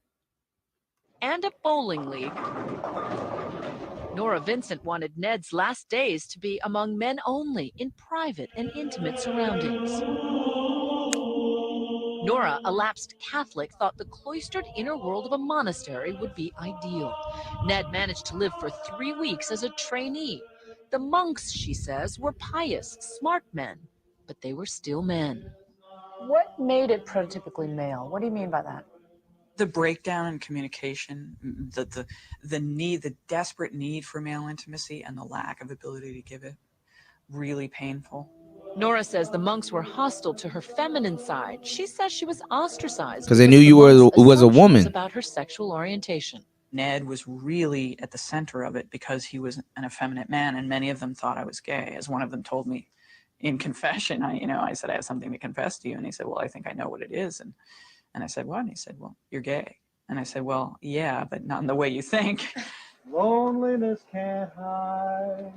Speaker 8: and a bowling league, Nora Vincent wanted Ned's last days to be among men only, in private and intimate surroundings. Nora, a lapsed Catholic, thought the cloistered inner world of a monastery would be ideal. Ned managed to live for 3 weeks as a trainee. The monks, she says, were pious, smart men, but they were still men.
Speaker 12: What made it prototypically male? What do you mean by that?
Speaker 9: The breakdown in communication, the need, the desperate need for male intimacy, and the lack of ability to give it, really painful.
Speaker 8: Nora says the monks were hostile to her feminine side. She says she was ostracized
Speaker 4: 'Cause they knew you was a
Speaker 8: assumptions
Speaker 4: woman.
Speaker 8: about her sexual orientation.
Speaker 9: Ned was really at the center of it because he was an effeminate man, and many of them thought I was gay. As one of them told me in confession, I said, I have something to confess to you. And he said, well, I think I know what it is. And I said, what? And he said, well, you're gay. And I said, well, yeah, but not in the way you think.
Speaker 13: Loneliness can't hide.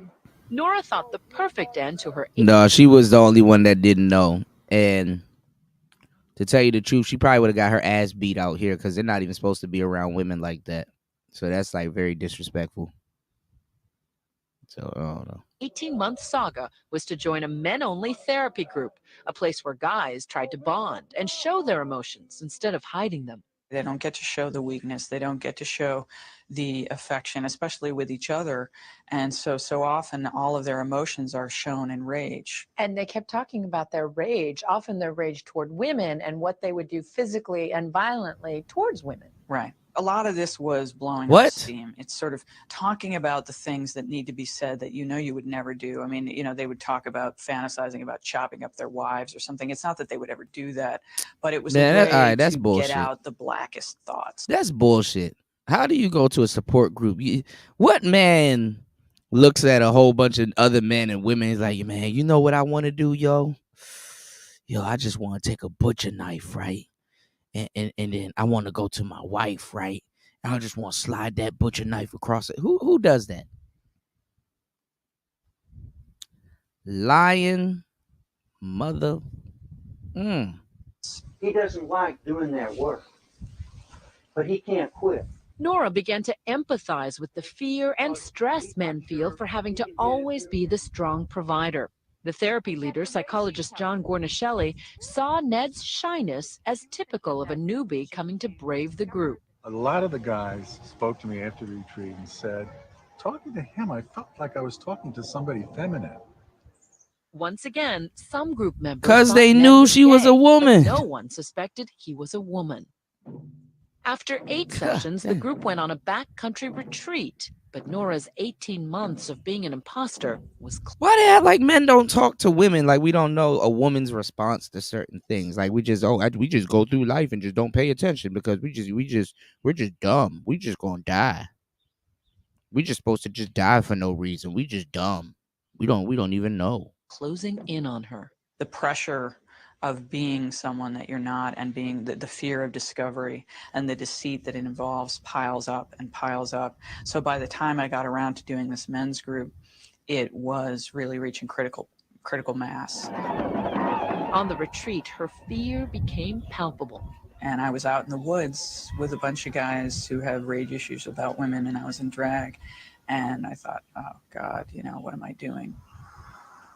Speaker 8: Nora thought the perfect end to her.
Speaker 4: No, she was the only one that didn't know. And to tell you the truth, she probably would have got her ass beat out here because they're not even supposed to be around women like that. So that's like very disrespectful. So I don't know.
Speaker 8: 18-month saga was to join a men-only therapy group, a place where guys tried to bond and show their emotions instead of hiding them.
Speaker 9: They don't get to show the weakness. They don't get to show the affection, especially with each other. And so often all of their emotions are shown in rage.
Speaker 12: And they kept talking about their rage, often their rage toward women and what they would do physically and violently towards women.
Speaker 9: Right. A lot of this was blowing
Speaker 4: What?
Speaker 9: up steam. It's sort of talking about the things that need to be said that you would never do. I mean, they would talk about fantasizing about chopping up their wives or something. It's not that they would ever do that, but it was a way
Speaker 4: All right, that's
Speaker 9: to
Speaker 4: bullshit.
Speaker 9: get out the blackest thoughts.
Speaker 4: That's bullshit. How do you go to a support group? What man looks at a whole bunch of other men and women is like, man, you know what I want to do, yo? Yo, I just want to take a butcher knife, right? And then I want to go to my wife, right? And I just want to slide that butcher knife across it. Who does that? Lying mother.
Speaker 20: He doesn't like doing that work, but he can't quit.
Speaker 8: Nora began to empathize with the fear and stress men feel for having to always be the strong provider. The therapy leader, psychologist John Gornishelli, saw Ned's shyness as typical of a newbie coming to brave the group.
Speaker 21: A lot of the guys spoke to me after the retreat and said, talking to him, I felt like I was talking to somebody feminine.
Speaker 8: Once again, some group members
Speaker 4: 'Cause
Speaker 8: thought
Speaker 4: they
Speaker 8: Ned
Speaker 4: knew
Speaker 8: was
Speaker 4: she was a
Speaker 8: gay,
Speaker 4: woman.
Speaker 8: but no one suspected he was a woman. After 8 sessions, the group went on a backcountry retreat, but Nora's 18 months of being an imposter was
Speaker 4: Why the hell like men don't talk to women like we don't know a woman's response to certain things? Like we just go through life and just don't pay attention because we're just dumb. We just gonna die. We just supposed to just die for no reason. We just dumb. We don't even know.
Speaker 8: closing in on her.
Speaker 9: The pressure of being someone that you're not, and being the fear of discovery and the deceit that it involves piles up and piles up. So by the time I got around to doing this men's group, it was really reaching critical mass.
Speaker 8: On the retreat, her fear became palpable.
Speaker 9: And I was out in the woods with a bunch of guys who have rage issues about women, and I was in drag. And I thought, oh God, you know, what am I doing?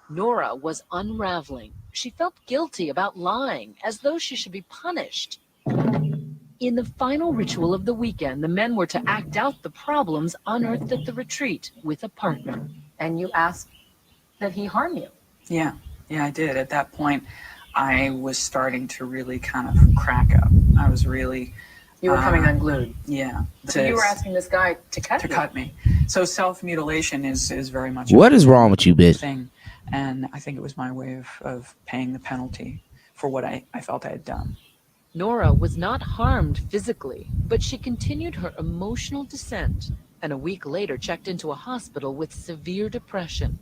Speaker 8: Nora was unraveling. She felt guilty about lying, as though she should be punished. In the final ritual of the weekend, the men were to act out the problems unearthed at the retreat with a partner.
Speaker 12: And you asked that he harm you.
Speaker 9: Yeah, I did. At that point, I was starting to really kind of crack up. I was really...
Speaker 12: You were coming unglued.
Speaker 9: Yeah.
Speaker 12: So you were asking this guy to cut
Speaker 9: me. So self-mutilation is very much...
Speaker 4: What is wrong with you, bitch?
Speaker 9: Thing. And I think it was my way of paying the penalty for what I felt I had done.
Speaker 8: Nora was not harmed physically, but she continued her emotional descent, and a week later checked into a hospital with severe depression.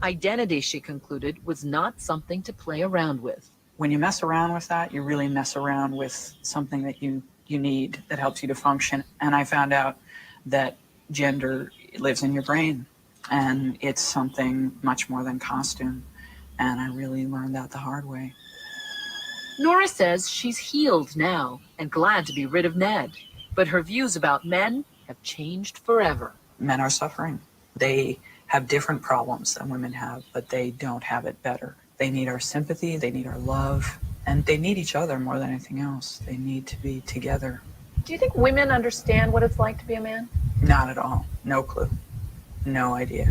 Speaker 8: Identity, she concluded, was not something to play around with.
Speaker 9: When you mess around with that, you really mess around with something that you need that helps you to function. And I found out that gender lives in your brain, and it's something much more than costume. And I really learned that the hard way.
Speaker 8: Nora says she's healed now and glad to be rid of Ned, but her views about men have changed forever.
Speaker 9: Men are suffering. They have different problems than women have, but they don't have it better. They need our sympathy, they need our love, and they need each other more than anything else. They need to be together.
Speaker 12: Do you think women understand what it's like to be a man?
Speaker 9: Not at all. No clue. No idea.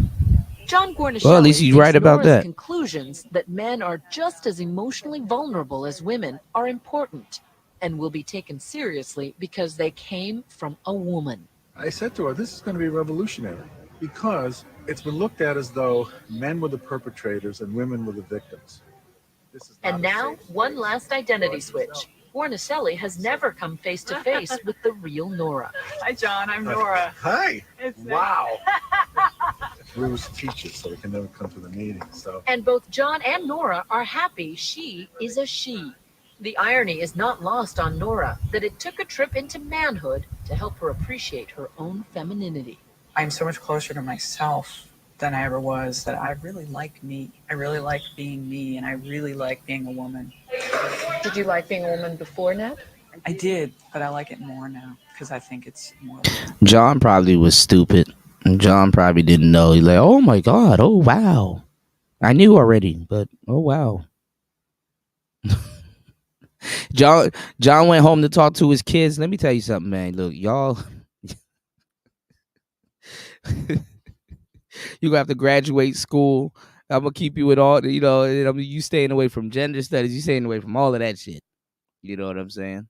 Speaker 8: John Gornishelli
Speaker 4: Well, at least he's right about that.
Speaker 8: Conclusions that men are just as emotionally vulnerable as women are important and will be taken seriously because they came from a woman.
Speaker 21: I said to her, this is going to be revolutionary because it's been looked at as though men were the perpetrators and women were the victims.
Speaker 8: And now, one last identity switch. Gornishelli has never come face to face with the real Nora.
Speaker 16: Hi, John. I'm Nora.
Speaker 21: Hi.
Speaker 16: It's
Speaker 21: Wow. We were teachers, so we can never come to the meetings. So.
Speaker 8: And both John and Nora are happy she is a she. The irony is not lost on Nora that it took a trip into manhood to help her appreciate her own femininity.
Speaker 9: I'm so much closer to myself than I ever was, that I really like me. I really like being me, and I really like being a woman.
Speaker 12: Did you like being a woman before, Ned?
Speaker 9: I did, but I like it more now because I think it's more...
Speaker 4: John probably was stupid. John probably didn't know. He's like, oh my God, oh wow. I knew already, but oh wow. John went home to talk to his kids. Let me tell you something, man. Look, y'all, you're gonna have to graduate school. I'm gonna keep you with all, you know, you staying away from gender studies, you staying away from all of that shit. You know what I'm saying?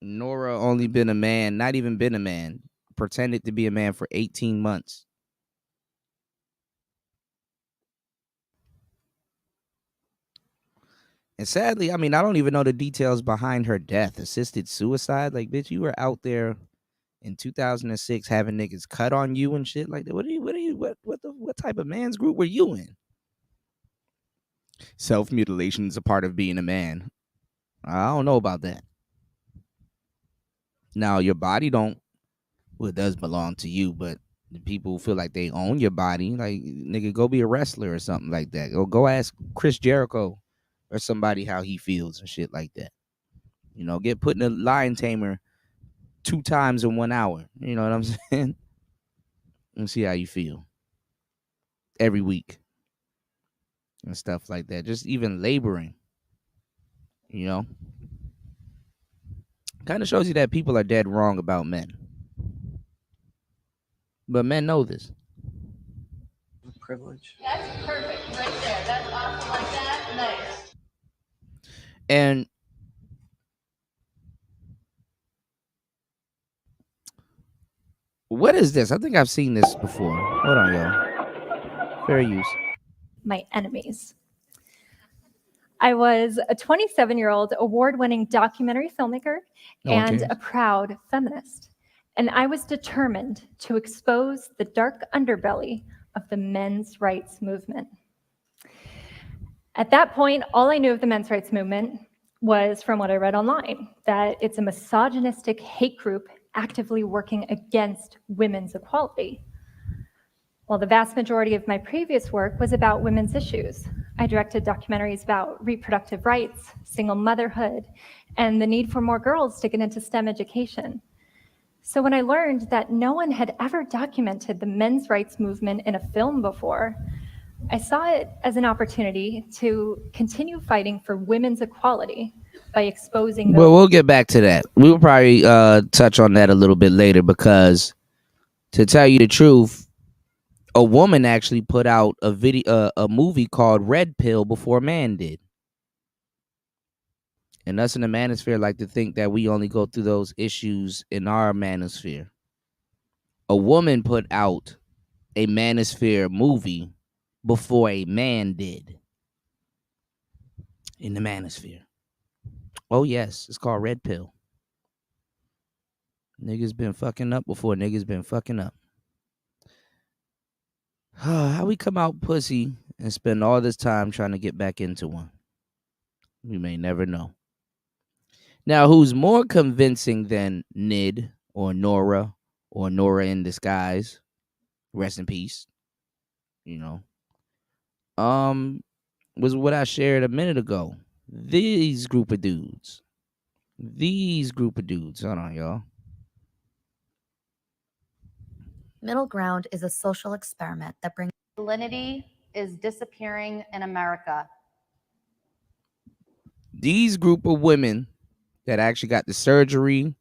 Speaker 4: Nora only been a man, not even been a man, pretended to be a man for 18 months. And sadly, I mean, I don't even know the details behind her death. Assisted suicide? Like, bitch, you were out there in 2006 having niggas cut on you and shit like that. What type of man's group were you in? Self-mutilation is a part of being a man. I don't know about that. Now, your body it does belong to you, but the people who feel like they own your body, like, nigga, go be a wrestler or something like that. Or go ask Chris Jericho or somebody how he feels and shit like that. You know, get put in a lion tamer 2 times in 1 hour. You know what I'm saying? And see how you feel every week and stuff like that. Just even laboring, you know, kind of shows you that people are dead wrong about men. But men know this.
Speaker 9: Privilege.
Speaker 3: That's perfect right there. That's awesome like that. Nice.
Speaker 4: And what is this? I think I've seen this before. Hold on, y'all. Fair use.
Speaker 1: My enemies. I was a 27-year-old award-winning documentary filmmaker and a proud feminist. And I was determined to expose the dark underbelly of the men's rights movement. At that point, all I knew of the men's rights movement was from what I read online, that it's a misogynistic hate group actively working against women's equality. While the vast majority of my previous work was about women's issues, I directed documentaries about reproductive rights, single motherhood, and the need for more girls to get into STEM education. So when I learned that no one had ever documented the men's rights movement in a film before, I saw it as an opportunity to continue fighting for women's equality by exposing
Speaker 4: Well, we'll get back to that. We will probably touch on that a little bit later, because to tell you the truth, a woman actually put out a movie called Red Pill before a man did. And us in the manosphere like to think that we only go through those issues in our manosphere. A woman put out a manosphere movie before a man did in the manosphere. Oh yes, it's called Red Pill. Niggas been fucking up before niggas been fucking up. How we come out pussy and spend all this time trying to get back into one? We may never know. Now, who's more convincing than Nid or Nora in disguise? Rest in peace. You know. Was what I shared a minute ago. These group of dudes. Hold on, y'all.
Speaker 2: Middle ground is a social experiment that brings masculinity is disappearing in America.
Speaker 4: These group of women that actually got the surgery,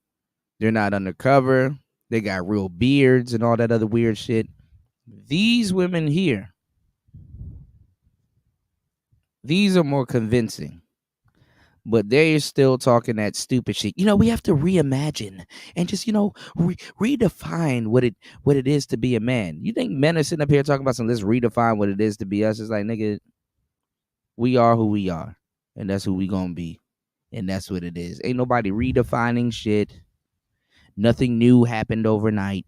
Speaker 4: they're not undercover, they got real beards and all that other weird shit. These women here, these are more convincing. But they're still talking that stupid shit. You know, we have to reimagine and just, redefine what it is to be a man. You think men are sitting up here talking about let's redefine what it is to be us? It's like, nigga, we are who we are. And that's who we gonna be. And that's what it is. Ain't nobody redefining shit. Nothing new happened overnight.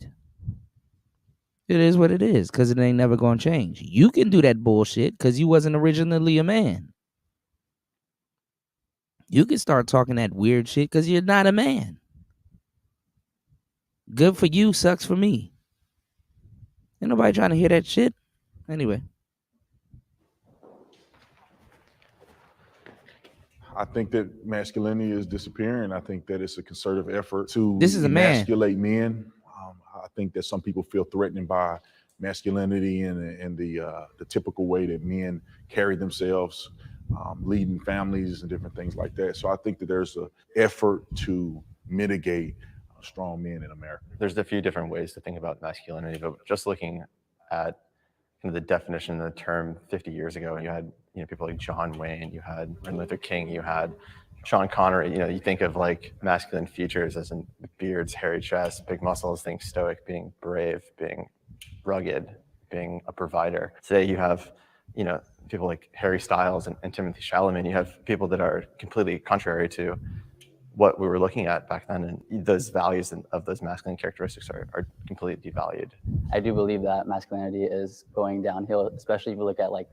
Speaker 4: It is what it is, because it ain't never gonna change. You can do that bullshit because you wasn't originally a man. You can start talking that weird shit because you're not a man. Good for you, sucks for me. Ain't nobody trying to hear that shit. Anyway.
Speaker 21: I think that masculinity is disappearing. I think that it's a concerted effort to
Speaker 4: This is a man.
Speaker 21: emasculate men. I think that some people feel threatened by masculinity and the typical way that men carry themselves, leading families and different things like that. So I think that there's an effort to mitigate strong men in America.
Speaker 22: There's a few different ways to think about masculinity, but just looking at kind of the definition of the term 50 years ago, you had people like John Wayne, you had Martin Luther King, you had Sean Connery. You think of like masculine features as in beards, hairy chest, big muscles, think stoic, being brave, being rugged, being a provider. Today you have people like Harry Styles and Timothy Chalamet. You have people that are completely contrary to what we were looking at back then, and those values of those masculine characteristics are completely devalued.
Speaker 23: I do believe that masculinity is going downhill, especially if you look at like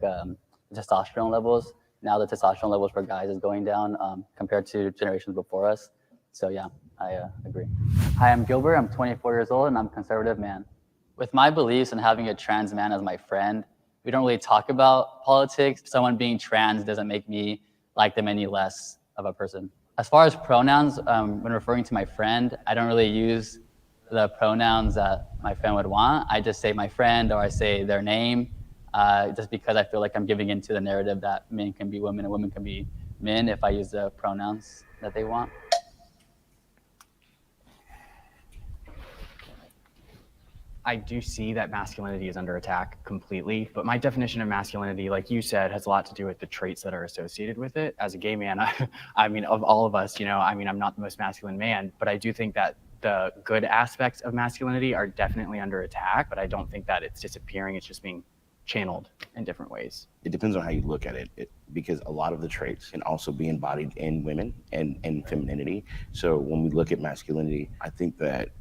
Speaker 23: testosterone levels. Now the testosterone levels for guys is going down compared to generations before us. So yeah, I agree. Hi, I'm Gilbert. I'm 24 years old and I'm a conservative man. With my beliefs and having a trans man as my friend, we don't really talk about politics. Someone being trans doesn't make me like them any less of a person. As far as pronouns, when referring to my friend, I don't really use the pronouns that my friend would want. I just say my friend or I say their name, just because I feel like I'm giving into the narrative that men can be women and women can be men if I use the pronouns that they want.
Speaker 24: I do see that masculinity is under attack completely, but my definition of masculinity, like you said, has a lot to do with the traits that are associated with it. As a gay man, I mean, of all of us, I'm not the most masculine man, but I do think that the good aspects of masculinity are definitely under attack, but I don't think that it's disappearing. It's just being channeled in different ways.
Speaker 25: It depends on how you look at it, because a lot of the traits can also be embodied in women and femininity. So when we look at masculinity, I think that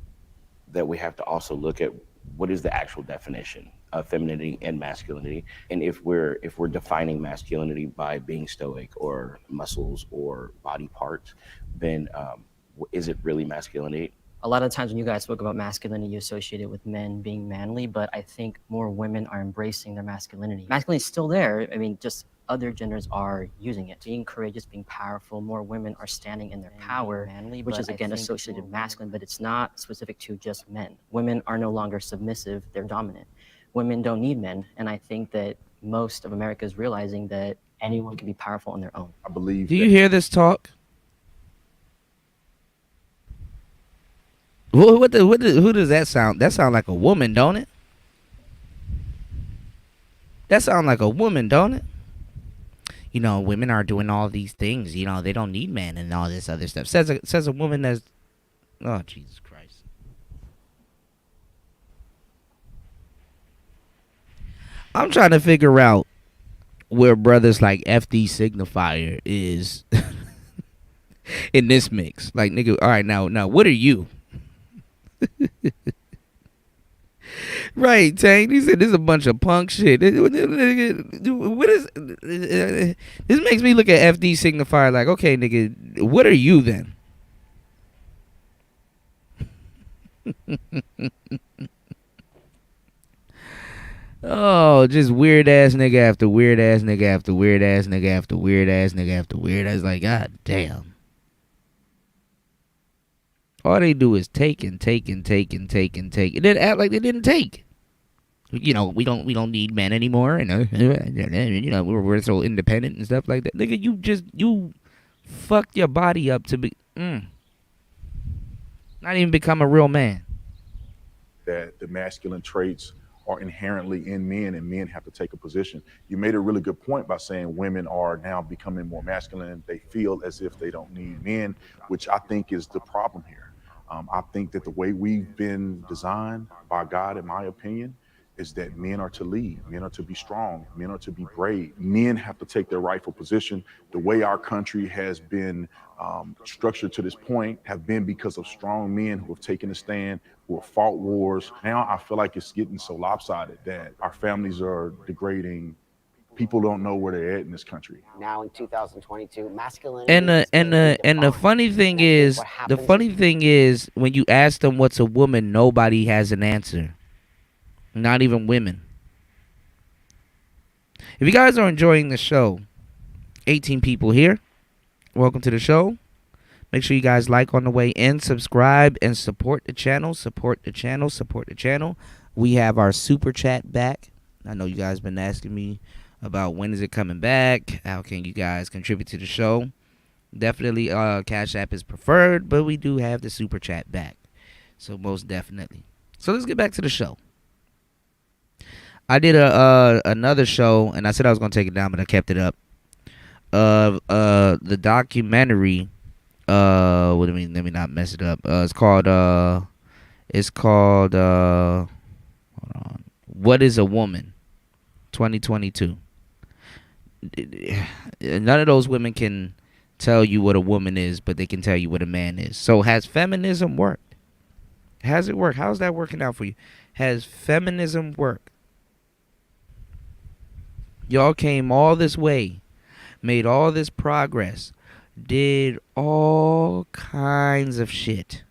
Speaker 25: we have to also look at what is the actual definition. femininity and masculinity. And if we're defining masculinity by being stoic or muscles or body parts, then is it really masculinity?
Speaker 5: A lot of times when you guys spoke about masculinity, you associate it with men being manly, but I think more women are embracing their masculinity. Masculinity is still there. I mean, just other genders are using it. Being courageous, being powerful, more women are standing in their power, which is again associated with masculine, but it's not specific to just men. Women are no longer submissive, they're dominant. Women don't need men, and I think that most of America is realizing that anyone can be powerful on their own.
Speaker 21: I believe.
Speaker 4: Do you hear this talk? Who does that sound? That sound like a woman, don't it? That sound like a woman, don't it? You know, women are doing all these things. You know, they don't need men and all this other stuff. Says a woman that's, oh Jesus Christ. I'm trying to figure out where brothers like FD Signifier is in this mix. Like, nigga, all right, now, what are you? Right, Tank. He said this is a bunch of punk shit. What is this? Makes me look at FD Signifier like, okay, nigga, what are you then? Oh, just weird ass nigga after weird ass nigga after weird ass nigga after weird ass nigga after weird ass. Like, god damn. All they do is take and take and take and take and take, and then act like they didn't take. You know, we don't need men anymore, and you know, we're so independent and stuff like that. Nigga, you fucked your body up to be not even become a real man.
Speaker 21: That the masculine traits are inherently in men, and men have to take a position. You made a really good point by saying women are now becoming more masculine. They feel as if they don't need men, which I think is the problem here. I think that the way we've been designed by God, in my opinion, is that men are to lead, men are to be strong, men are to be brave. Men have to take their rightful position. The way our country has been structured to this point have been because of strong men who have taken a stand, who have fought wars. Now I feel like it's getting so lopsided that our families are degrading. People don't know where they're at in this country.
Speaker 6: Now in 2022, masculinity.
Speaker 4: And the funny thing is, when you ask them what's a woman, nobody has an answer. Not even women. If you guys are enjoying the show, 18 people here. Welcome to the show. Make sure you guys like on the way in, subscribe, and support the channel. Support the channel. Support the channel. We have our super chat back. I know you guys been asking me about when is it coming back. How can you guys contribute to the show? Definitely Cash App is preferred, but we do have the super chat back. So most definitely. So let's get back to the show. I did another show, and I said I was gonna take it down, but I kept it up. The documentary. What do you mean? Let me not mess it up. It's called. Hold on. What is a Woman? 2022. None of those women can tell you what a woman is, but they can tell you what a man is. So has feminism worked? Has it worked? How's that working out for you? Has feminism worked? Y'all came all this way, made all this progress, did all kinds of shit,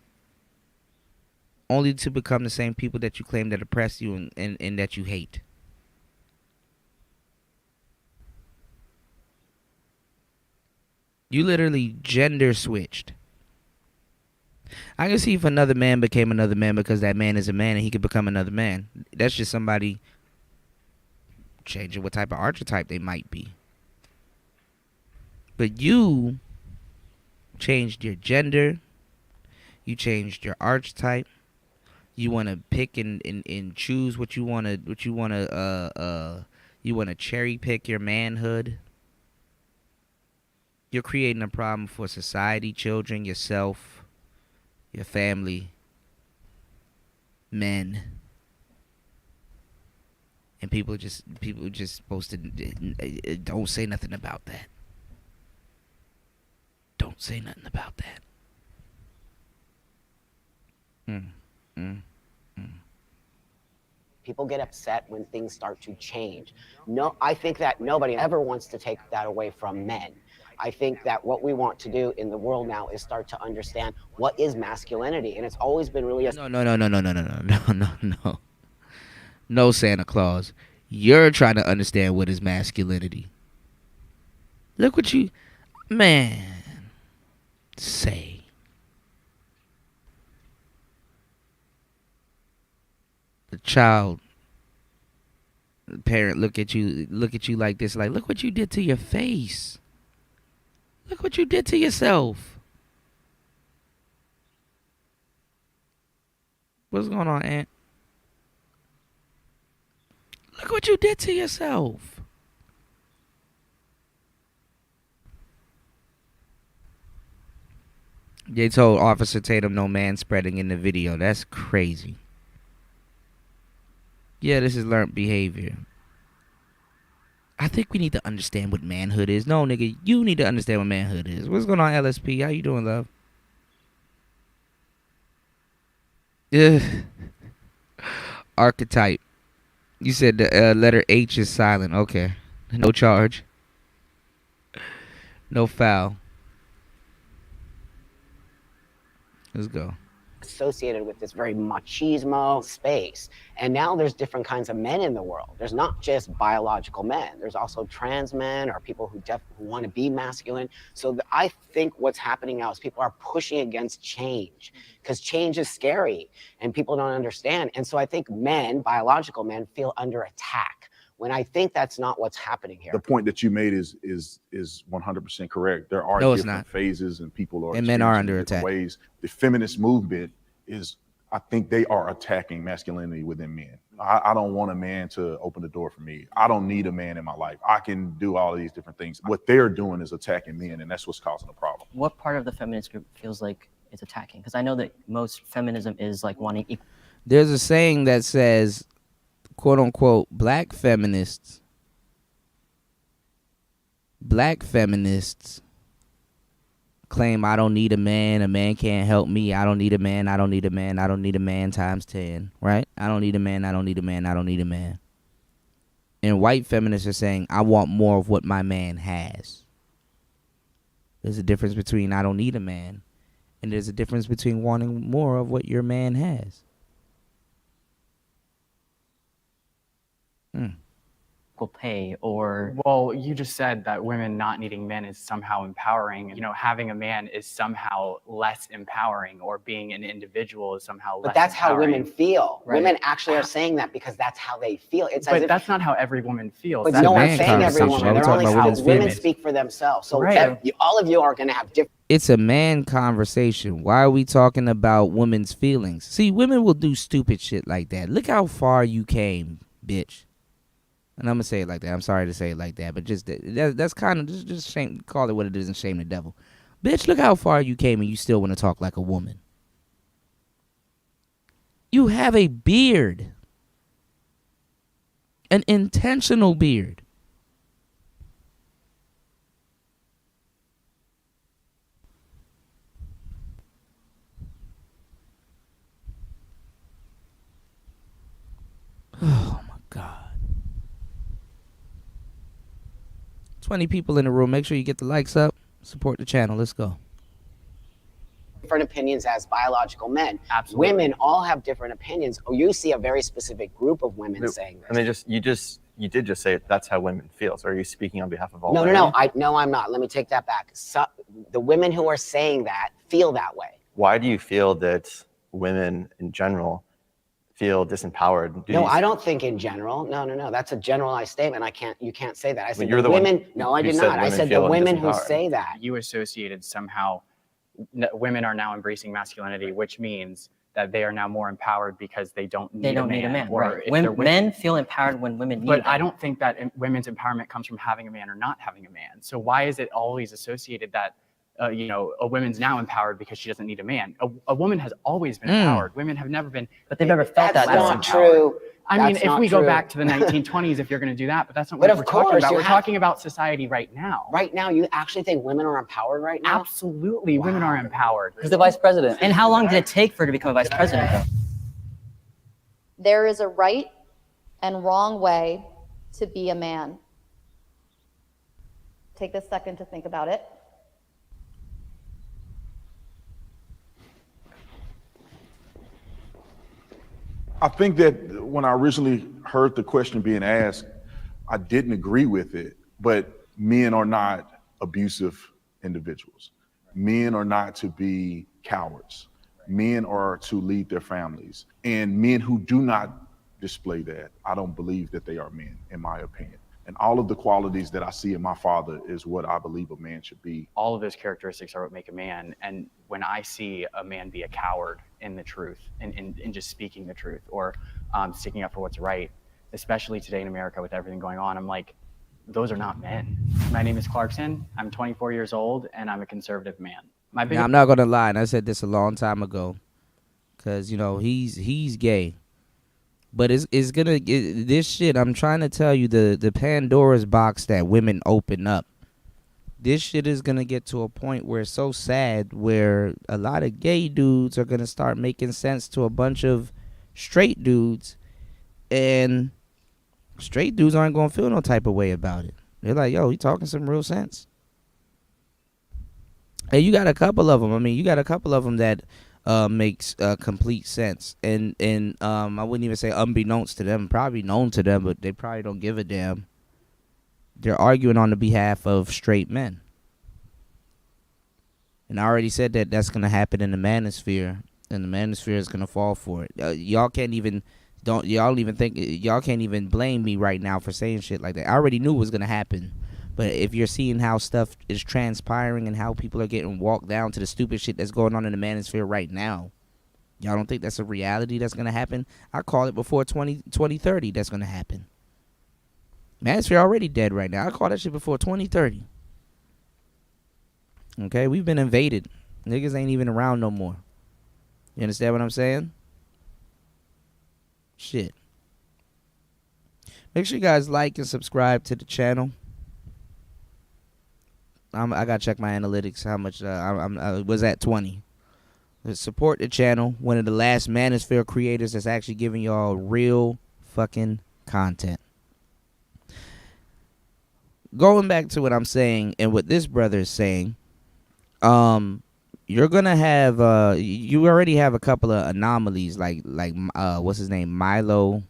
Speaker 4: only to become the same people that you claim that oppress you and that you hate. You literally gender switched. I can see if another man became another man because that man is a man and he could become another man. That's just somebody changing what type of archetype they might be. But you changed your gender. You changed your archetype. You want to pick and choose what you want to you want to cherry pick your manhood. You're creating a problem for society, children, yourself, your family, men. And people just supposed to don't say nothing about that. Don't say nothing about that.
Speaker 6: People get upset when things start to change. No, I think that nobody ever wants to take that away from men. I think that what we want to do in the world now is start to understand what is masculinity, and it's always been really
Speaker 4: No. No, Santa Claus. You're trying to understand what is masculinity. Look what you, man, say. The child, the parent look at you like this, like, look what you did to your face. Look what you did to yourself. What's going on, Aunt? Look what you did to yourself. They told Officer Tatum no man spreading in the video. That's crazy. Yeah, this is learned behavior. I think we need to understand what manhood is. No, nigga, you need to understand what manhood is. What's going on, LSP? How you doing, love? Ugh. Archetype. You said the letter H is silent. Okay. No charge. No foul. Let's go.
Speaker 6: associated with this very machismo space. And now there's different kinds of men in the world. There's not just biological men. There's also trans men or people who want to be masculine. So I think what's happening now is people are pushing against change because change is scary and people don't understand. And so I think men, biological men, feel under attack when I think that's not what's happening here.
Speaker 21: The point that you made is 100% correct. There are different phases and people are
Speaker 4: and men are under attack.
Speaker 21: Ways. The feminist movement is, I think they are attacking masculinity within men. I don't want a man to open the door for me. I don't need a man in my life. I can do all of these different things. What they're doing is attacking men, and that's what's causing the problem.
Speaker 5: What part of the feminist group feels like it's attacking? Because I know that most feminism is like wanting equal.
Speaker 4: There's a saying that says, quote unquote, black feminists claim I don't need a man can't help me, I don't need a man times 10, right? I don't need a man. And white feminists are saying I want more of what my man has. There's a difference between I don't need a man, and there's a difference between wanting more of what your man has.
Speaker 5: Equal pay or...
Speaker 24: Well, you just said that women not needing men is somehow empowering. You know, having a man is somehow less empowering, or being an individual is somehow less
Speaker 6: But that's
Speaker 24: empowering.
Speaker 6: how women feel.
Speaker 24: Right.
Speaker 6: Women actually are saying that because that's how they feel. It's
Speaker 24: But
Speaker 6: as if,
Speaker 24: that's not how every woman feels.
Speaker 6: but
Speaker 24: That's
Speaker 6: no
Speaker 24: a
Speaker 6: one's
Speaker 24: man
Speaker 6: saying every
Speaker 24: conversation.
Speaker 6: woman. They're only how women speak for themselves. So
Speaker 24: Right.
Speaker 6: all of you are going to have different.
Speaker 4: It's a man conversation. Why are we talking about women's feelings? See, women will do stupid shit like that. Look how far you came, bitch. And I'm gonna say it like that. I'm sorry to say it like that, but just that's kind of just shame. Call it what it is and shame the devil. Bitch, look how far you came and you still want to talk like a woman. You have a beard, an intentional beard. Oh my God. 20 people in the room. Make sure you get the likes up. Support the channel. Let's go.
Speaker 6: Different opinions as biological men.
Speaker 24: Absolutely.
Speaker 6: Women all have different opinions. Oh, you see a very specific group of women saying this.
Speaker 22: I mean, you did just say that's how women feel. So are you speaking on behalf of all
Speaker 6: No,
Speaker 22: women?
Speaker 6: no, I'm not. Let me take that back. So, the women who are saying that feel that way.
Speaker 22: Why do you feel that women in general feel disempowered?
Speaker 6: No, I don't think in general. No. That's a generalized statement. You can't say that. I said
Speaker 22: you're
Speaker 6: the
Speaker 22: the one
Speaker 6: women. No, I
Speaker 22: who
Speaker 6: did
Speaker 22: said
Speaker 6: not. I
Speaker 22: women
Speaker 6: said the
Speaker 22: feel
Speaker 6: women who
Speaker 22: disempowered.
Speaker 6: say that.
Speaker 24: You associated somehow women are now embracing masculinity, which means that they are now more empowered because they don't need a man. Or
Speaker 5: Right.
Speaker 24: if
Speaker 5: When
Speaker 24: they're
Speaker 5: men feel empowered when women need
Speaker 24: But
Speaker 5: them.
Speaker 24: I don't think that women's empowerment comes from having a man or not having a man. So why is it always associated that a woman's now empowered because she doesn't need a man? A woman has always been empowered. Women have never been.
Speaker 5: But they've never felt
Speaker 6: That's
Speaker 5: that.
Speaker 6: not true.
Speaker 24: I mean,
Speaker 6: That's
Speaker 24: if
Speaker 6: not
Speaker 24: we go
Speaker 6: true.
Speaker 24: back to the 1920s, if you're going to do that, but that's not
Speaker 6: But
Speaker 24: what
Speaker 6: of
Speaker 24: we're talking
Speaker 6: course,
Speaker 24: about.
Speaker 6: you
Speaker 24: We're
Speaker 6: have-
Speaker 24: talking about society right now.
Speaker 6: Right now, you actually think women are empowered right now?
Speaker 24: Absolutely, women are empowered.
Speaker 5: Who's the vice president? And how long did it take for her to become a vice president, though?
Speaker 2: There is a right and wrong way to be a man? Take a second to think about it.
Speaker 21: I think that when I originally heard the question being asked, I didn't agree with it, but men are not abusive individuals. Men are not to be cowards. Men are to lead their families. And men who do not display that, I don't believe that they are men, in my opinion. And all of the qualities that I see in my father is what I believe a man should be.
Speaker 24: All of those characteristics are what make a man. And when I see a man be a coward in the truth, in just speaking the truth, or sticking up for what's right, especially today in America with everything going on, I'm like, those are not men. My name is Clarkson. I'm 24 years old, and I'm a conservative man.
Speaker 4: Now, I'm not gonna lie, and I said this a long time ago, because you know he's gay, but it's gonna this shit. I'm trying to tell you, the Pandora's box that women open up. This shit is gonna get to a point where it's so sad, where a lot of gay dudes are gonna start making sense to a bunch of straight dudes, and straight dudes aren't gonna feel no type of way about it. They're like, yo, he talking some real sense. And you got a couple of them. I mean, you got a couple of them that makes complete sense. And I wouldn't even say unbeknownst to them, probably known to them, but they probably don't give a damn. They're arguing on the behalf of straight men. And I already said that that's going to happen in the manosphere, and the manosphere is going to fall for it. Y'all can't even blame me right now for saying shit like that. I already knew it was going to happen. But if you're seeing how stuff is transpiring and how people are getting walked down to the stupid shit that's going on in the manosphere right now, y'all don't think that's a reality that's going to happen? I call it before 2030 that's going to happen. Manosphere already dead right now. I call that shit before 2030. Okay, we've been invaded. Niggas ain't even around no more. You understand what I'm saying? Shit. Make sure you guys like and subscribe to the channel. I gotta check my analytics. How much I was at 20. Support the channel. One of the last Manosphere creators that's actually giving y'all real fucking content. Going back to what I'm saying and what this brother is saying, you're gonna have you already have a couple of anomalies like what's his name, Milo.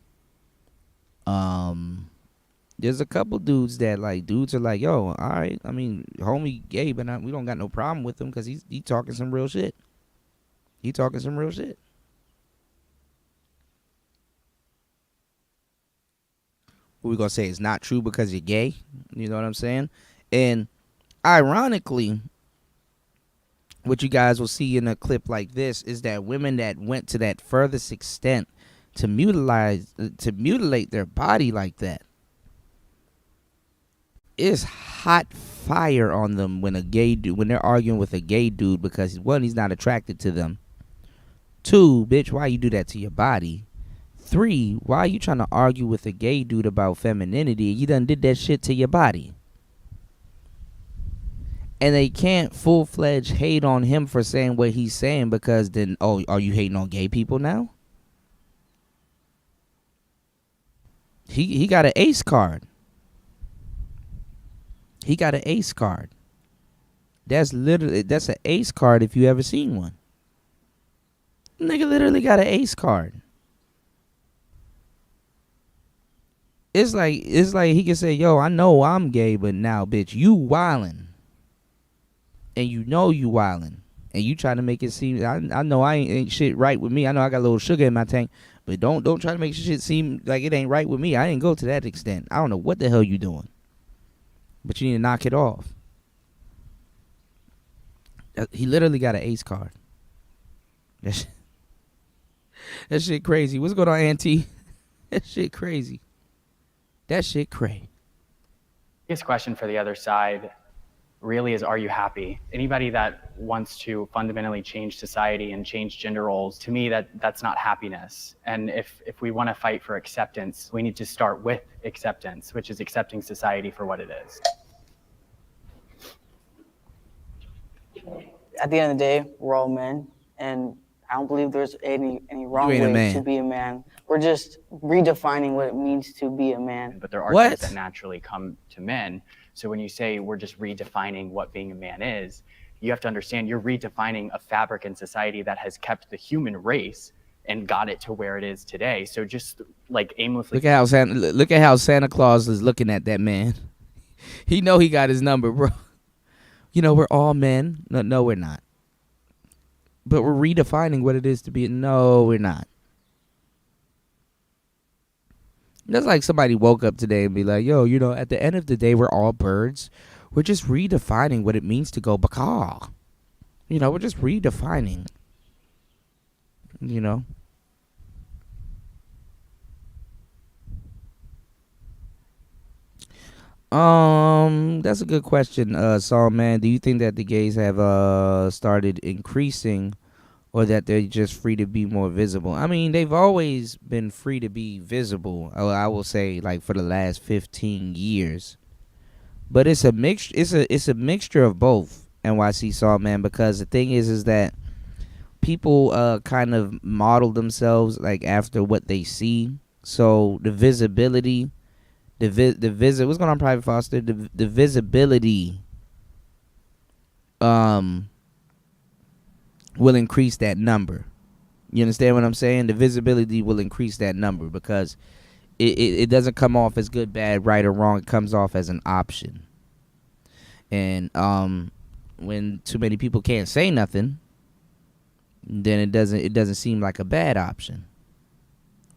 Speaker 4: There's a couple dudes that dudes are like, yo, all right, I mean, homie gay, but we don't got no problem with him because he talking some real shit. He talking some real shit. What we gonna say? It's not true because you're gay? You know what I'm saying? And ironically, what you guys will see in a clip like this is that women that went to that furthest extent to mutilate their body like that, it's hot fire on them when they're arguing with a gay dude because one, he's not attracted to them. Two, bitch, why you do that to your body? Three, why are you trying to argue with a gay dude about femininity? You done did that shit to your body. And they can't full-fledged hate on him for saying what he's saying because then, oh, are you hating on gay people now? He got an ace card. He got an ace card. That's an ace card if you ever seen one. Nigga literally got an ace card. It's like he can say, yo, I know I'm gay, but now, bitch, you wildin'. And you know you wildin'. And you trying to make it seem, I know I ain't shit right with me. I know I got a little sugar in my tank, but don't try to make shit seem like it ain't right with me. I didn't go to that extent. I don't know what the hell you doing. But you need to knock it off. He literally got an ace card. That shit crazy. What's going on, Auntie? That shit crazy. That shit cray.
Speaker 24: Biggest question for the other side really is, are you happy? Anybody that wants to fundamentally change society and change gender roles, to me, that's not happiness. And if we want to fight for acceptance, we need to start with acceptance, which is accepting society for what it is.
Speaker 7: At the end of the day, we're all men, and I don't believe there's any wrong
Speaker 4: ain't a
Speaker 7: way
Speaker 4: man.
Speaker 7: to be a man. We're just redefining what it means to be a man.
Speaker 24: But there are
Speaker 4: What?
Speaker 24: things that naturally come to men. So when you say we're just redefining what being a man is, you have to understand you're redefining a fabric in society that has kept the human race and got it to where it is today. So just like aimlessly.
Speaker 4: Look at how Santa Claus is looking at that man. He know he got his number, bro. You know, we're all men. No, we're not. But we're redefining what it is to be. No, we're not. That's like somebody woke up today and be like, yo, you know, at the end of the day, we're all birds. We're just redefining what it means to go baka. You know, we're just redefining. You know. That's a good question, Saul, man. Do you think that the gays have started increasing, or that they're just free to be more visible? I mean, they've always been free to be visible. I will say, like, for the last 15 years. But it's a mixture. It's a mixture of both. NYC Saul, man, because the thing is that people kind of model themselves like after what they see. So the visibility. What's going on, Private Foster? The visibility will increase that number. You understand what I'm saying? The visibility will increase that number because it doesn't come off as good, bad, right, or wrong. It comes off as an option. And when too many people can't say nothing, then it doesn't seem like a bad option.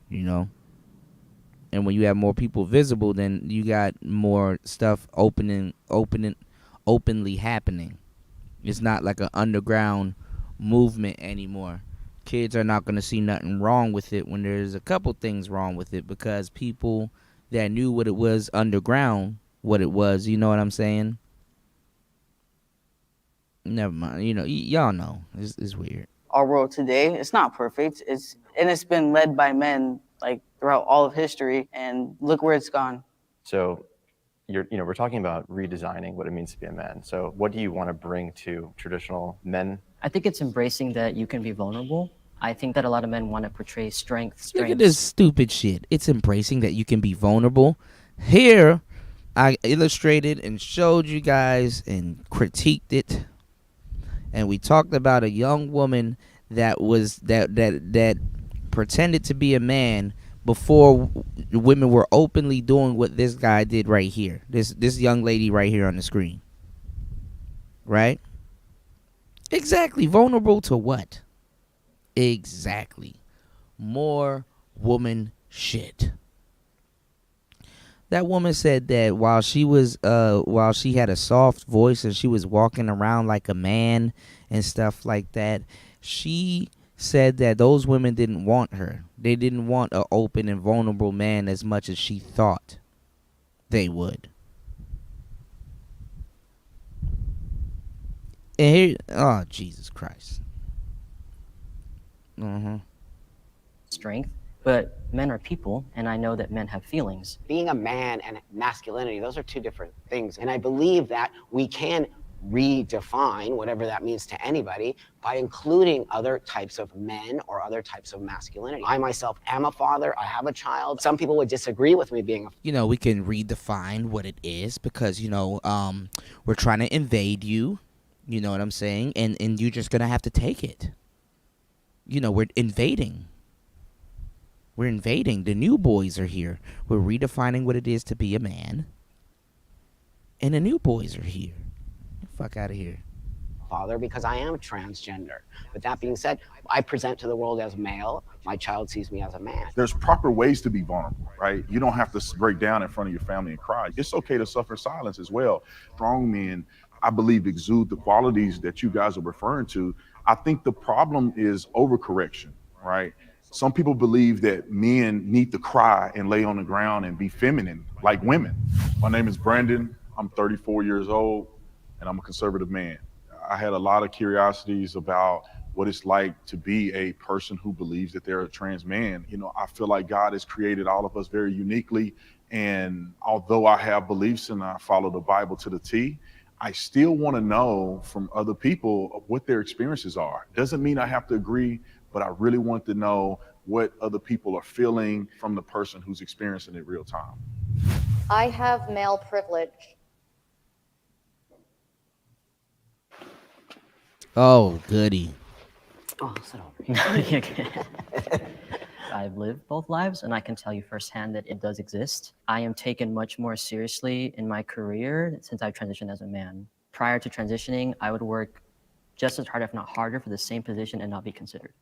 Speaker 4: You know? And when you have more people visible, then you got more stuff openly happening. It's not like an underground movement anymore. Kids are not going to see nothing wrong with it when there's a couple things wrong with it, because people that knew what it was underground, what it was, you know what I'm saying? Never mind. You know, y'all know. It's weird.
Speaker 7: Our world today, it's not perfect. It's been led by men like throughout all of history, and look where it's gone.
Speaker 22: So we're talking about redesigning what it means to be a man. So what do you want to bring to traditional men?
Speaker 5: I think it's embracing that you can be vulnerable. I think that a lot of men want to portray strength.
Speaker 4: Look at this stupid shit. It's embracing that you can be vulnerable. Here, I illustrated and showed you guys and critiqued it. And we talked about a young woman that pretended to be a man before women were openly doing what this guy did right here. This young lady right here on the screen. Right? Exactly. Vulnerable to what? Exactly. More woman shit. That woman said that while she had a soft voice and she was walking around like a man and stuff like that, she said that those women didn't want her. They didn't want an open and vulnerable man as much as she thought they would. And here, oh, Jesus Christ.
Speaker 5: Strength, but men are people, and I know that men have feelings.
Speaker 6: Being a man and masculinity, those are two different things. And I believe that we can redefine whatever that means to anybody by including other types of men or other types of masculinity. I myself am a father. I have a child. Some people would disagree with me being a
Speaker 4: You know, we can redefine what it is because, you know, we're trying to invade you. You know what I'm saying? And you're just going to have to take it. You know, we're invading. We're invading. The new boys are here. We're redefining what it is to be a man. And the new boys are here. Get the fuck out of here.
Speaker 6: father because I am transgender. But that being said, I present to the world as male. My child sees me as a man.
Speaker 21: There's proper ways to be vulnerable, right? You don't have to break down in front of your family and cry. It's okay to suffer silence as well. Strong men, I believe, exude the qualities that you guys are referring to. I think the problem is overcorrection, right? Some people believe that men need to cry and lay on the ground and be feminine like women. My name is Brandon. I'm 34 years old and I'm a conservative man. I had a lot of curiosities about what it's like to be a person who believes that they're a trans man. You know, I feel like God has created all of us very uniquely. And although I have beliefs and I follow the Bible to the T, I still want to know from other people what their experiences are. Doesn't mean I have to agree but I really want to know what other people are feeling from the person who's experiencing it real time.
Speaker 2: I have male privilege.
Speaker 4: Oh, goody.
Speaker 5: Oh, sit over. I've lived both lives, and I can tell you firsthand that it does exist. I am taken much more seriously in my career since I've transitioned as a man. Prior to transitioning, I would work just as hard, if not harder, for the same position and not be considered.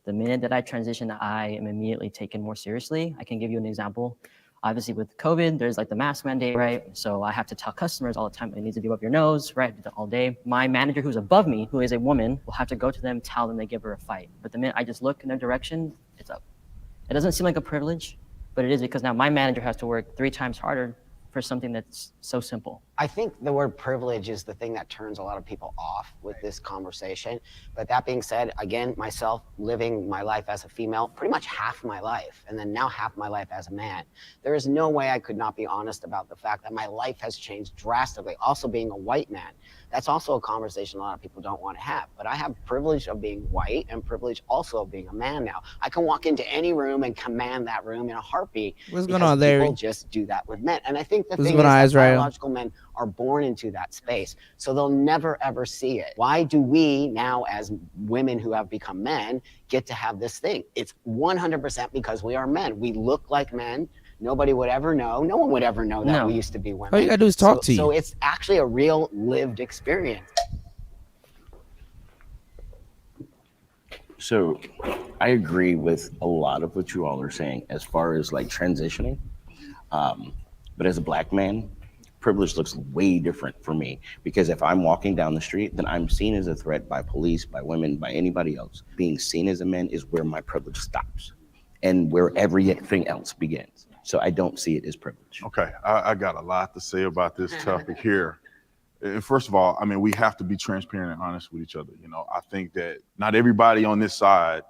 Speaker 5: The minute that I transition, I am immediately taken more seriously. I can give you an example. Obviously, with COVID, there's like the mask mandate, right? So I have to tell customers all the time, it needs to be above your nose, right? All day. My manager, who's above me, who is a woman, will have to go to them, tell them they give her a fight. But the minute I just look in their direction, it's up. It doesn't seem like a privilege, but it is, because now my manager has to work 3 times harder for something that's so simple.
Speaker 6: I think the word privilege is the thing that turns a lot of people off with this conversation. But that being said, again, myself living my life as a female, pretty much half my life, and then now half my life as a man, there is no way I could not be honest about the fact that my life has changed drastically. Also being a white man, that's also a conversation a lot of people don't want to have. But I have privilege of being white and privilege also of being a man now. I can walk into any room and command that room in a heartbeat.
Speaker 4: What's going on, Larry?
Speaker 6: People just do that with men. And I think the
Speaker 4: What's
Speaker 6: thing
Speaker 4: going
Speaker 6: is
Speaker 4: on,
Speaker 6: that
Speaker 4: Israel?
Speaker 6: biological men are born into that space, so they'll never ever see it. Why do we now, as women who have become men, get to have this thing? It's 100% because we are men. We look like men. Nobody would ever know. No one would ever know that we used to be women.
Speaker 4: All you gotta do is talk to you.
Speaker 6: So it's actually a real lived experience.
Speaker 25: So I agree with a lot of what you all are saying as far as like transitioning. But as a black man, privilege looks way different for me, because if I'm walking down the street, then I'm seen as a threat by police, by women, by anybody else. Being seen as a man is where my privilege stops and where everything else begins. So I don't see it as privilege.
Speaker 21: Okay, I got a lot to say about this topic here. And first of all, I mean, we have to be transparent and honest with each other. You know, I think that not everybody on this side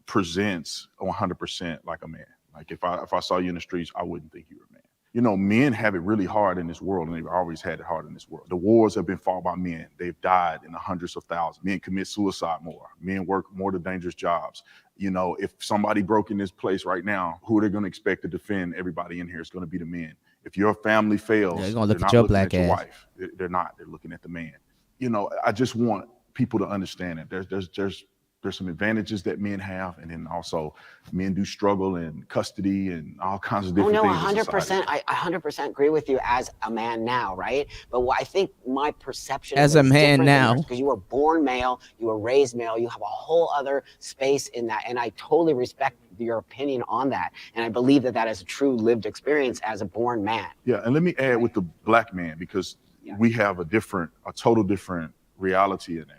Speaker 21: presents 100% like a man. Like if I saw you in the streets, I wouldn't think you were a man. You know, men have it really hard in this world, and they've always had it hard in this world. The wars have been fought by men. They've died in the hundreds of thousands. Men commit suicide more. Men work more the dangerous jobs. You know, if somebody broke in this place right now, who are they going to expect to defend everybody in here? It's going to be the men. If your family fails,
Speaker 4: they're gonna look
Speaker 21: they're
Speaker 4: at
Speaker 21: not
Speaker 4: your
Speaker 21: looking
Speaker 4: black
Speaker 21: at your
Speaker 4: ass.
Speaker 21: wife. They're not. They're looking at the man. You know, I just want people to understand that there's some advantages that men have, and then also men do struggle in custody and all kinds of different things.
Speaker 6: 100%. I 100% agree with you as a man now, right? But what I think my perception
Speaker 4: As
Speaker 6: of
Speaker 4: a
Speaker 6: it is
Speaker 4: man
Speaker 6: different
Speaker 4: now.
Speaker 6: because you were born male, you were raised male, you have a whole other space in that, and I totally respect your opinion on that, and I believe that that is a true lived experience as a born man.
Speaker 21: Yeah, and let me add with the black man, because we have a total different reality in that.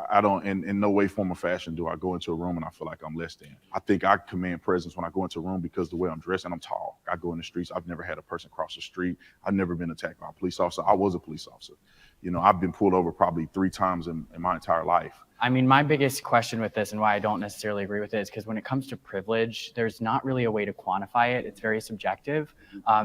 Speaker 21: I don't, in no way, form, or fashion do I go into a room and I feel like I'm less than. I think I command presence when I go into a room because the way I'm dressed, and I'm tall. I go in the streets. I've never had a person cross the street. I've never been attacked by a police officer. I was a police officer. You know, I've been pulled over probably 3 times in my entire life.
Speaker 24: I mean, my biggest question with this and why I don't necessarily agree with it is because when it comes to privilege, there's not really a way to quantify it. It's very subjective.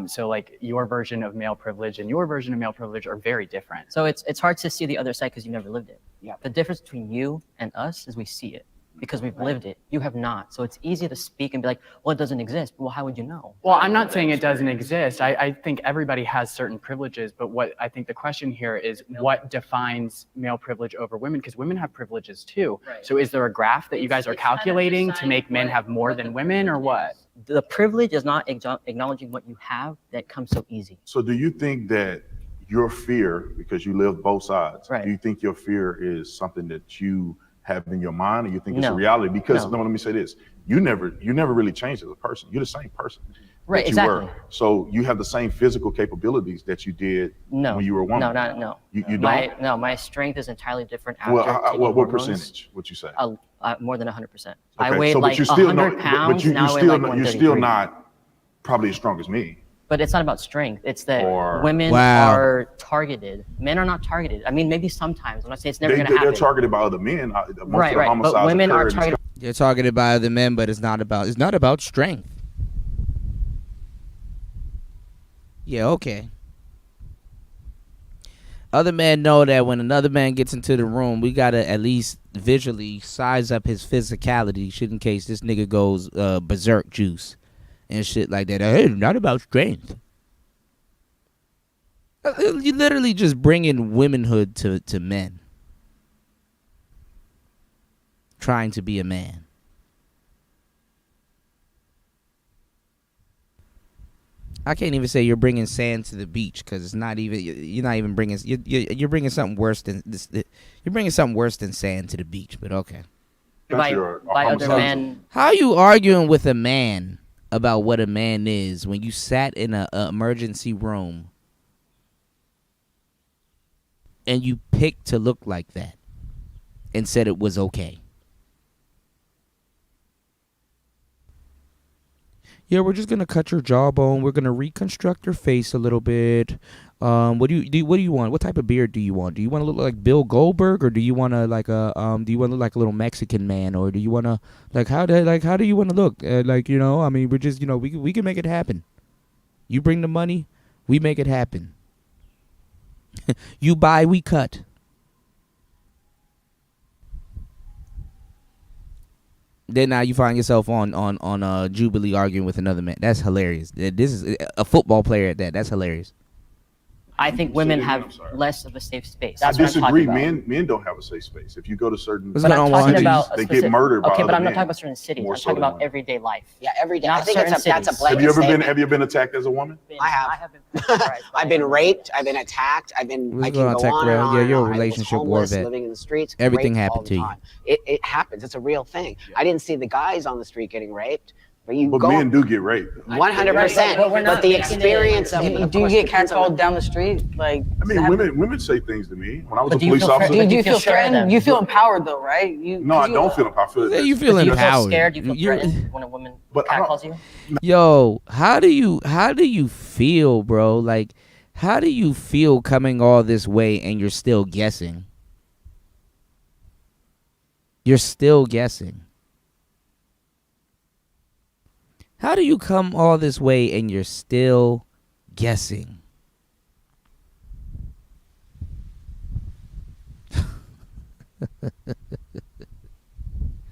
Speaker 24: So like your version of male privilege and your version of male privilege are very different.
Speaker 5: So it's hard to see the other side because you've never lived it.
Speaker 6: Yeah.
Speaker 5: The difference between you and us is we see it because we've lived it. You have not. So it's easy to speak and be like, well, it doesn't exist. Well, how would you know?
Speaker 24: Well, I'm not saying it doesn't exist. I think everybody has certain privileges, but what I think the question here is what defines male privilege over women? Because women have privileges too. Right. So is there a graph that you guys are calculating to make men have more than women or what?
Speaker 5: The privilege is not acknowledging what you have that comes so easy.
Speaker 21: So do you think that your fear, because you live both sides,
Speaker 5: Right.
Speaker 21: do you think your fear is something that you have in your mind, or you think it's a reality? Because no, let me say this: you never really changed as a person. You're the same person.
Speaker 5: Right,
Speaker 21: that you
Speaker 5: exactly.
Speaker 21: were. So you have the same physical capabilities that you did when you were a woman.
Speaker 5: No.
Speaker 21: You don't?
Speaker 5: My strength is entirely different after
Speaker 21: Well,
Speaker 5: taking
Speaker 21: what
Speaker 5: hormones.
Speaker 21: percentage would you say?
Speaker 5: More than 100%.
Speaker 21: Okay,
Speaker 5: I weighed
Speaker 21: so, but
Speaker 5: like
Speaker 21: you're still
Speaker 5: 100 pounds, now I weigh like 133.
Speaker 21: you're still not probably as strong as me.
Speaker 5: But it's not about strength. It's that
Speaker 21: Or-
Speaker 5: women
Speaker 21: Wow.
Speaker 5: are targeted. Men are not targeted. I mean, maybe sometimes. I'm not saying it's never going to
Speaker 21: They're
Speaker 5: happen.
Speaker 21: targeted by other men. Most of the
Speaker 5: Right.
Speaker 21: homicides
Speaker 5: But women
Speaker 21: occur
Speaker 5: are
Speaker 21: in this
Speaker 5: targeted.
Speaker 4: They're targeted by other men, but it's not about strength. Yeah, okay. Other men know that when another man gets into the room, we gotta at least visually size up his physicality, shit, in case this nigga goes berserk juice and shit like that. Hey, not about strength. You literally just bringing womanhood to men. Trying to be a man. I can't even say you're bringing sand to the beach because it's not even. You're not even bringing. You're bringing something worse than this. You're bringing something worse than sand to the beach. But okay.
Speaker 24: By other men.
Speaker 4: How are you arguing with a man about what a man is when you sat in a emergency room and you picked to look like that and said it was okay? Yeah, we're just gonna cut your jawbone. We're gonna reconstruct your face a little bit. What do you want? What type of beard do you want? Do you want to look like Bill Goldberg, or do you want to like a do you want to look like a little Mexican man, or do you want to how do you want to look? I mean, we're just we can make it happen. You bring the money, we make it happen. You buy, we cut. Then now you find yourself on Jubilee arguing with another man. That's hilarious. This is a football player at that. That's hilarious.
Speaker 5: I think women have less of a safe space.
Speaker 21: I
Speaker 5: That's what I'm
Speaker 21: disagree.
Speaker 5: talking about.
Speaker 21: Men don't have a safe space. If you go to certain
Speaker 5: But I'm talking
Speaker 21: cities,
Speaker 5: about a
Speaker 21: they
Speaker 5: specific,
Speaker 21: get murdered by
Speaker 5: okay, but
Speaker 21: other
Speaker 5: I'm not
Speaker 21: men.
Speaker 5: talking about certain cities.
Speaker 21: More
Speaker 5: I'm
Speaker 21: so
Speaker 5: talking
Speaker 21: than
Speaker 5: about everyday life.
Speaker 6: Yeah, every day.
Speaker 5: Not
Speaker 6: I think
Speaker 5: certain
Speaker 6: that's a
Speaker 5: cities.
Speaker 6: blanket statement.
Speaker 21: Have you been attacked as a woman?
Speaker 6: I have. I've been raped. I've been attacked. I can go on and on.
Speaker 4: Yeah,
Speaker 6: and
Speaker 4: you're a
Speaker 6: on.
Speaker 4: relationship
Speaker 6: I was
Speaker 4: war
Speaker 6: homeless,
Speaker 4: vet.
Speaker 6: living in the streets.
Speaker 4: Everything
Speaker 6: raped
Speaker 4: happened
Speaker 6: all the
Speaker 4: to you.
Speaker 6: time. It happens. It's a real thing. I didn't see the guys on the street getting raped.
Speaker 21: But men do get raped.
Speaker 6: 100%. But the experience of it.
Speaker 7: Do you get catcalled down the street?
Speaker 21: I mean, women say things to me. When I was a
Speaker 7: do you
Speaker 21: police
Speaker 7: feel
Speaker 21: officer,
Speaker 7: do you feel threatened? You feel empowered though, right?
Speaker 21: No, I don't feel empowered. I feel
Speaker 4: Yeah, you feel
Speaker 5: Do you
Speaker 4: empowered.
Speaker 5: feel scared? Do you feel threatened when a woman catcalls you?
Speaker 4: Yo, how do you feel, bro? Like, how do you feel coming all this way and you're still guessing? You're still guessing. How do you come all this way and you're still guessing?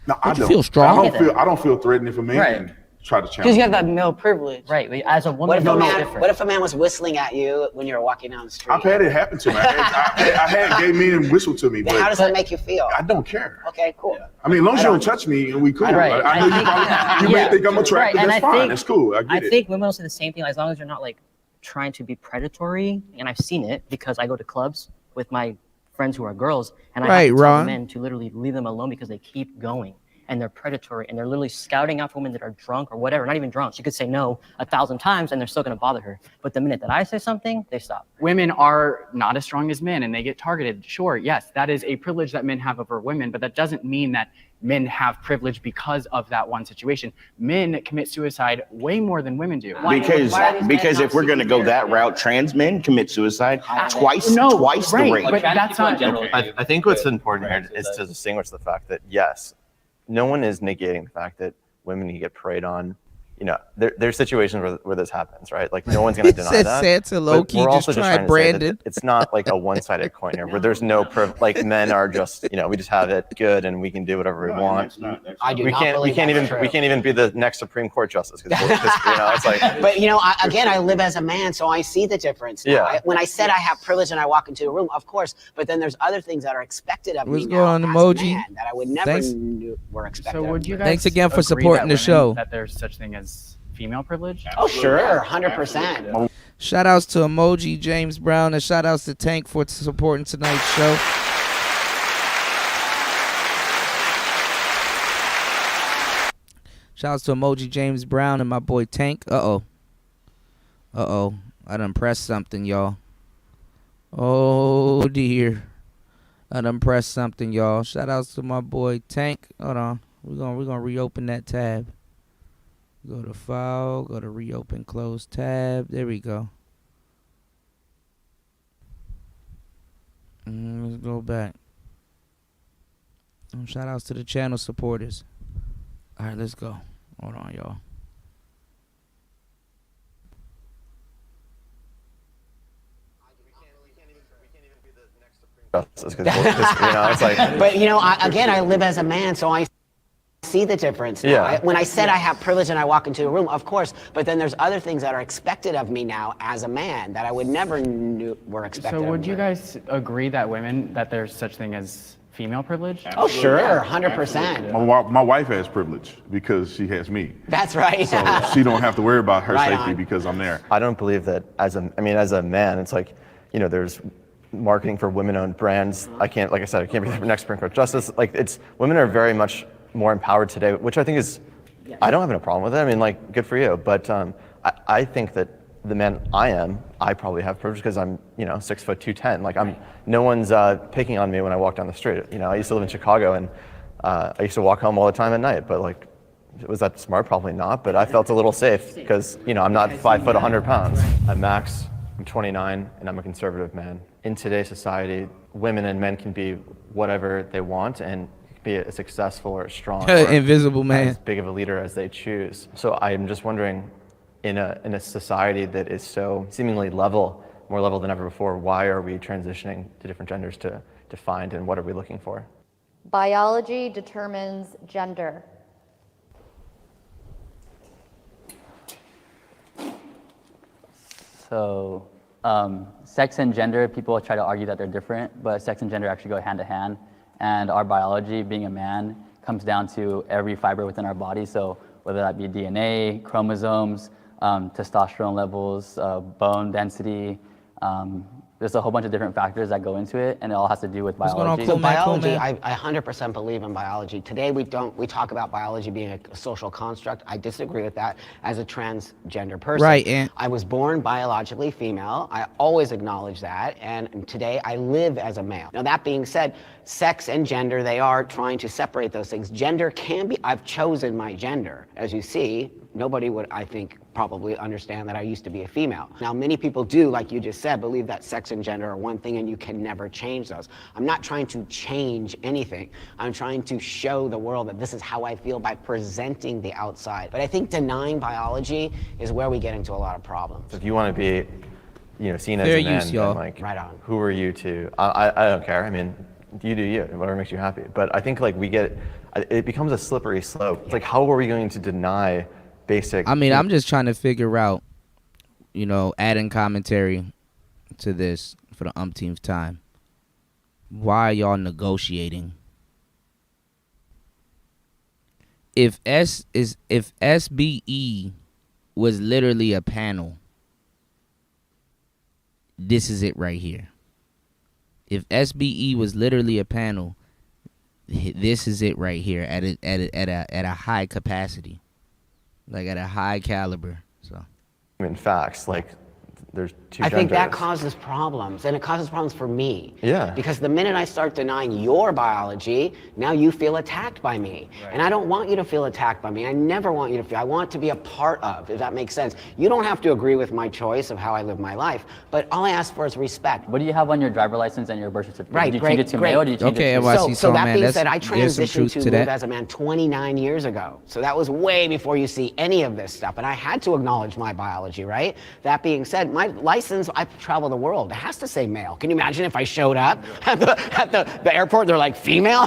Speaker 21: No, I
Speaker 4: Don't you
Speaker 21: don't
Speaker 4: feel strong?
Speaker 21: I don't feel threatened if a man
Speaker 7: Right.
Speaker 21: try to challenge.
Speaker 7: Because you have that male privilege.
Speaker 5: Right. As a
Speaker 6: What
Speaker 5: woman,
Speaker 6: if a man was whistling at you when you were walking down the street?
Speaker 21: I've had it happen to me. I had gay men whistle to me,
Speaker 6: Then
Speaker 21: but
Speaker 6: how does that make you feel?
Speaker 21: I don't care.
Speaker 6: Okay, cool.
Speaker 21: I mean, as long as you don't touch me and we cool.
Speaker 5: Right.
Speaker 21: I know you may think I'm attractive.
Speaker 5: Right, and
Speaker 21: That's
Speaker 5: I
Speaker 21: fine.
Speaker 5: think-
Speaker 21: That's cool. I get it.
Speaker 5: think women will say the same thing as long as you're not like trying to be predatory. And I've seen it because I go to clubs with my friends who are girls, and I
Speaker 4: Right,
Speaker 5: have to tell
Speaker 4: Ron.
Speaker 5: the men to literally leave them alone because they keep going. And they're predatory, and they're literally scouting out for women that are drunk or whatever, not even drunk. She could say no 1,000 times, and they're still going to bother her. But the minute that I say something, they stop.
Speaker 24: Women are not as strong as men and they get targeted. Sure, yes, that is a privilege that men have over women, but that doesn't mean that men have privilege because of that one situation. Men commit suicide way more than women do.
Speaker 25: Because if we're going to go that route, trans men commit suicide twice
Speaker 24: No,
Speaker 25: the
Speaker 24: right,
Speaker 25: rate.
Speaker 24: but that's not.
Speaker 22: I think what's important here is to distinguish the fact that, yes, no one is negating the fact that women can get preyed on. You know, there's situations where this happens, right? Like, no one's going to deny
Speaker 4: said
Speaker 22: that.
Speaker 4: Santa
Speaker 22: But
Speaker 4: low-key
Speaker 22: we're
Speaker 4: just
Speaker 22: also
Speaker 4: tried
Speaker 22: trying to say that
Speaker 4: Brandon.
Speaker 22: it's not like a one-sided coin here, where there's no like men are just, we just have it good and we can do whatever we want.
Speaker 6: I do
Speaker 22: we
Speaker 6: not
Speaker 22: can't
Speaker 6: believe that's true.
Speaker 22: we can't even be the next Supreme Court justice because it's like.
Speaker 6: But I live as a man, so I see the difference. Now.
Speaker 22: Yeah.
Speaker 6: When I said I have privilege and I walk into a room, of course, but then there's other things that are expected of
Speaker 4: What's
Speaker 6: me
Speaker 4: going
Speaker 6: now
Speaker 4: on,
Speaker 6: as a
Speaker 4: Emoji?
Speaker 6: man that I would never
Speaker 4: Thanks.
Speaker 6: were expected.
Speaker 24: So
Speaker 6: of
Speaker 24: would
Speaker 6: me.
Speaker 24: you guys
Speaker 4: Thanks again for
Speaker 24: agree
Speaker 4: supporting
Speaker 24: that
Speaker 4: the show.
Speaker 24: That there's such thing as female privilege?
Speaker 6: Oh, sure, 100%.
Speaker 4: Shout outs to Emoji, James Brown, and shout outs to Tank for supporting tonight's show. Shout outs to Emoji, James Brown, and my boy Tank. Uh-oh. I done pressed something, y'all. Oh, dear. I done pressed something, y'all. Shout outs to my boy Tank. Hold on. We're gonna reopen that tab. Go to file, go to reopen, close tab. There we go. Let's go back. Shout outs to the channel supporters. All right, let's go. Hold on, y'all.
Speaker 22: justice because it's like.
Speaker 6: But again, I live as a man, so I see the difference now.
Speaker 22: Yeah.
Speaker 6: When I said I have privilege and I walk into a room, of course, but then there's other things that are expected of me now as a man that I would never knew were expected
Speaker 24: So
Speaker 6: of
Speaker 24: would
Speaker 6: me.
Speaker 24: you guys agree that there's such thing as female privilege?
Speaker 6: Oh, sure, 100%.
Speaker 21: My wife has privilege because she has me.
Speaker 6: That's right.
Speaker 21: So she don't have to worry about her
Speaker 6: Right
Speaker 21: safety
Speaker 6: on.
Speaker 21: because I'm there.
Speaker 22: I don't believe that as a man, it's like, there's marketing for women-owned brands. I can't be the next Supreme Court justice. Like women are very much more empowered today, which I think is, I don't have a problem with it. I mean, like, good for you. But I think that the man I probably have privilege because I'm, 6 foot 210. Like no one's picking on me when I walk down the street. I used to live in Chicago and I used to walk home all the time at night, but like, was that smart? Probably not, but I felt a little safe because, I'm not 5 foot 100 pounds. I'm Max, I'm 29, and I'm a conservative man. In today's society, women and men can be whatever they want and be as successful or strong or
Speaker 4: invisible man,
Speaker 22: as big of a leader as they choose. So I'm just wondering, in a society that is so seemingly more level than ever before, why are we transitioning to different genders to find, and what are we looking for?
Speaker 2: Biology determines gender.
Speaker 23: So sex and gender, people try to argue that they're different, but sex and gender actually go hand to hand. And our biology, being a man, comes down to every fiber within our body. So whether that be DNA, chromosomes, testosterone levels, bone density, there's a whole bunch of different factors that go into it, and it all has to do with biology.
Speaker 6: So biology, I 100% believe in biology. Today we talk about biology being a social construct. I disagree with that as a transgender person.
Speaker 4: Right, and
Speaker 6: I was born biologically female. I always acknowledge that, and today I live as a male. Now that being said, sex and gender, they are trying to separate those things. Gender can be, I've chosen my gender. As you see, nobody would, I think, probably understand that I used to be a female. Now, many people do, like you just said, believe that sex and gender are one thing and you can never change those. I'm not trying to change anything. I'm trying to show the world that this is how I feel by presenting the outside. But I think denying biology is where we get into a lot of problems.
Speaker 22: So if you want to be, seen as
Speaker 4: Fair
Speaker 22: a man,
Speaker 4: use, y'all.
Speaker 22: then like,
Speaker 6: right on.
Speaker 22: Who are you to? I don't care. I mean, you do you, whatever makes you happy. But I think like it becomes a slippery slope. It's like, how are we going to deny basic?
Speaker 4: I mean, I'm just trying to figure out, adding commentary to this for the umpteenth time. Why are y'all negotiating? If SBE was literally a panel, this is it right here. If SBE was literally a panel, this is it right here at a high capacity, like at a high caliber. So,
Speaker 22: I mean, facts, like there's two
Speaker 6: I think that
Speaker 22: genders.
Speaker 6: causes problems, and it causes problems for me.
Speaker 22: Yeah.
Speaker 6: Because the minute I start denying your biology, now you feel attacked by me. Right. And I don't want you to feel attacked by me. I never want you to feel, I want to be a part of, if that makes sense. You don't have to agree with my choice of how I live my life, but all I ask for is respect.
Speaker 23: What do you have on your driver license and your birth certificate?
Speaker 6: Right,
Speaker 23: Did you
Speaker 6: great,
Speaker 23: change it to
Speaker 6: great.
Speaker 23: male or did you change
Speaker 4: Okay,
Speaker 23: it to
Speaker 4: NYC
Speaker 6: So that
Speaker 4: man,
Speaker 6: being said, I
Speaker 4: there's some
Speaker 6: transitioned
Speaker 4: truth
Speaker 6: to
Speaker 4: to
Speaker 6: live
Speaker 4: that.
Speaker 6: as a man 29 years ago. So that was way before you see any of this stuff. And I had to acknowledge my biology, right? That being said, my license, I travel the world. It has to say male. Can you imagine if I showed up at the airport, they're like, female?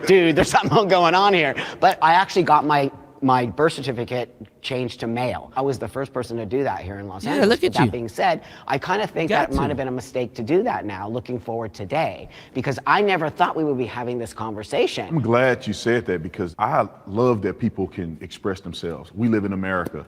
Speaker 6: Dude, there's something going on here. But I actually got my birth certificate changed to male. I was the first person to do that here in Los Angeles.
Speaker 4: Look at
Speaker 6: But that
Speaker 4: you.
Speaker 6: being said, I kind of think that might have been a mistake to do that now, looking forward today, because I never thought we would be having this conversation.
Speaker 21: I'm glad you said that because I love that people can express themselves. We live in America.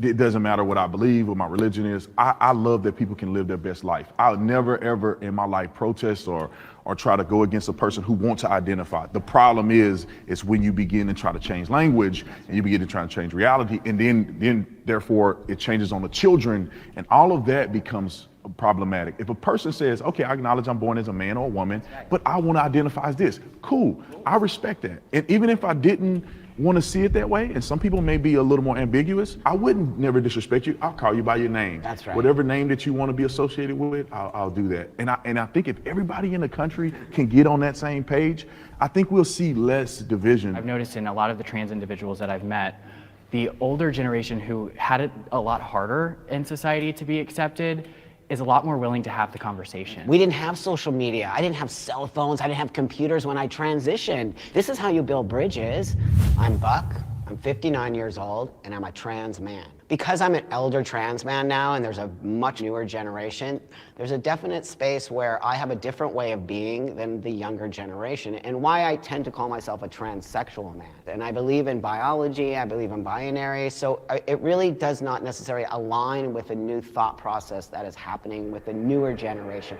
Speaker 21: It doesn't matter what I believe, what my religion is. I love that people can live their best life. I'll never, ever in my life protest or try to go against a person who wants to identify. The problem is when you begin to try to change language and you begin to try to change reality, and then therefore it changes on the children, and all of that becomes problematic. If a person says, okay, I acknowledge I'm born as a man or a woman, but I want to identify as this, cool, I respect that. And even if I didn't want to see it that way, and some people may be a little more ambiguous, I wouldn't never disrespect you. I'll call you by your name.
Speaker 6: That's right.
Speaker 21: Whatever name that you want to be associated with, I'll do that. And I think if everybody in the country can get on that same page, I think we'll see less division.
Speaker 24: I've noticed in a lot of the trans individuals that I've met, the older generation who had it a lot harder in society to be accepted is a lot more willing to have the conversation.
Speaker 6: We didn't have social media. I didn't have cell phones. I didn't have computers when I transitioned. This is how you build bridges. I'm Buck. I'm 59 years old, and I'm a trans man. Because I'm an elder trans man now, and there's a much newer generation, there's a definite space where I have a different way of being than the younger generation, and why I tend to call myself a transsexual man. And I believe in biology, I believe in binary, so it really does not necessarily align with the new thought process that is happening with the newer generation.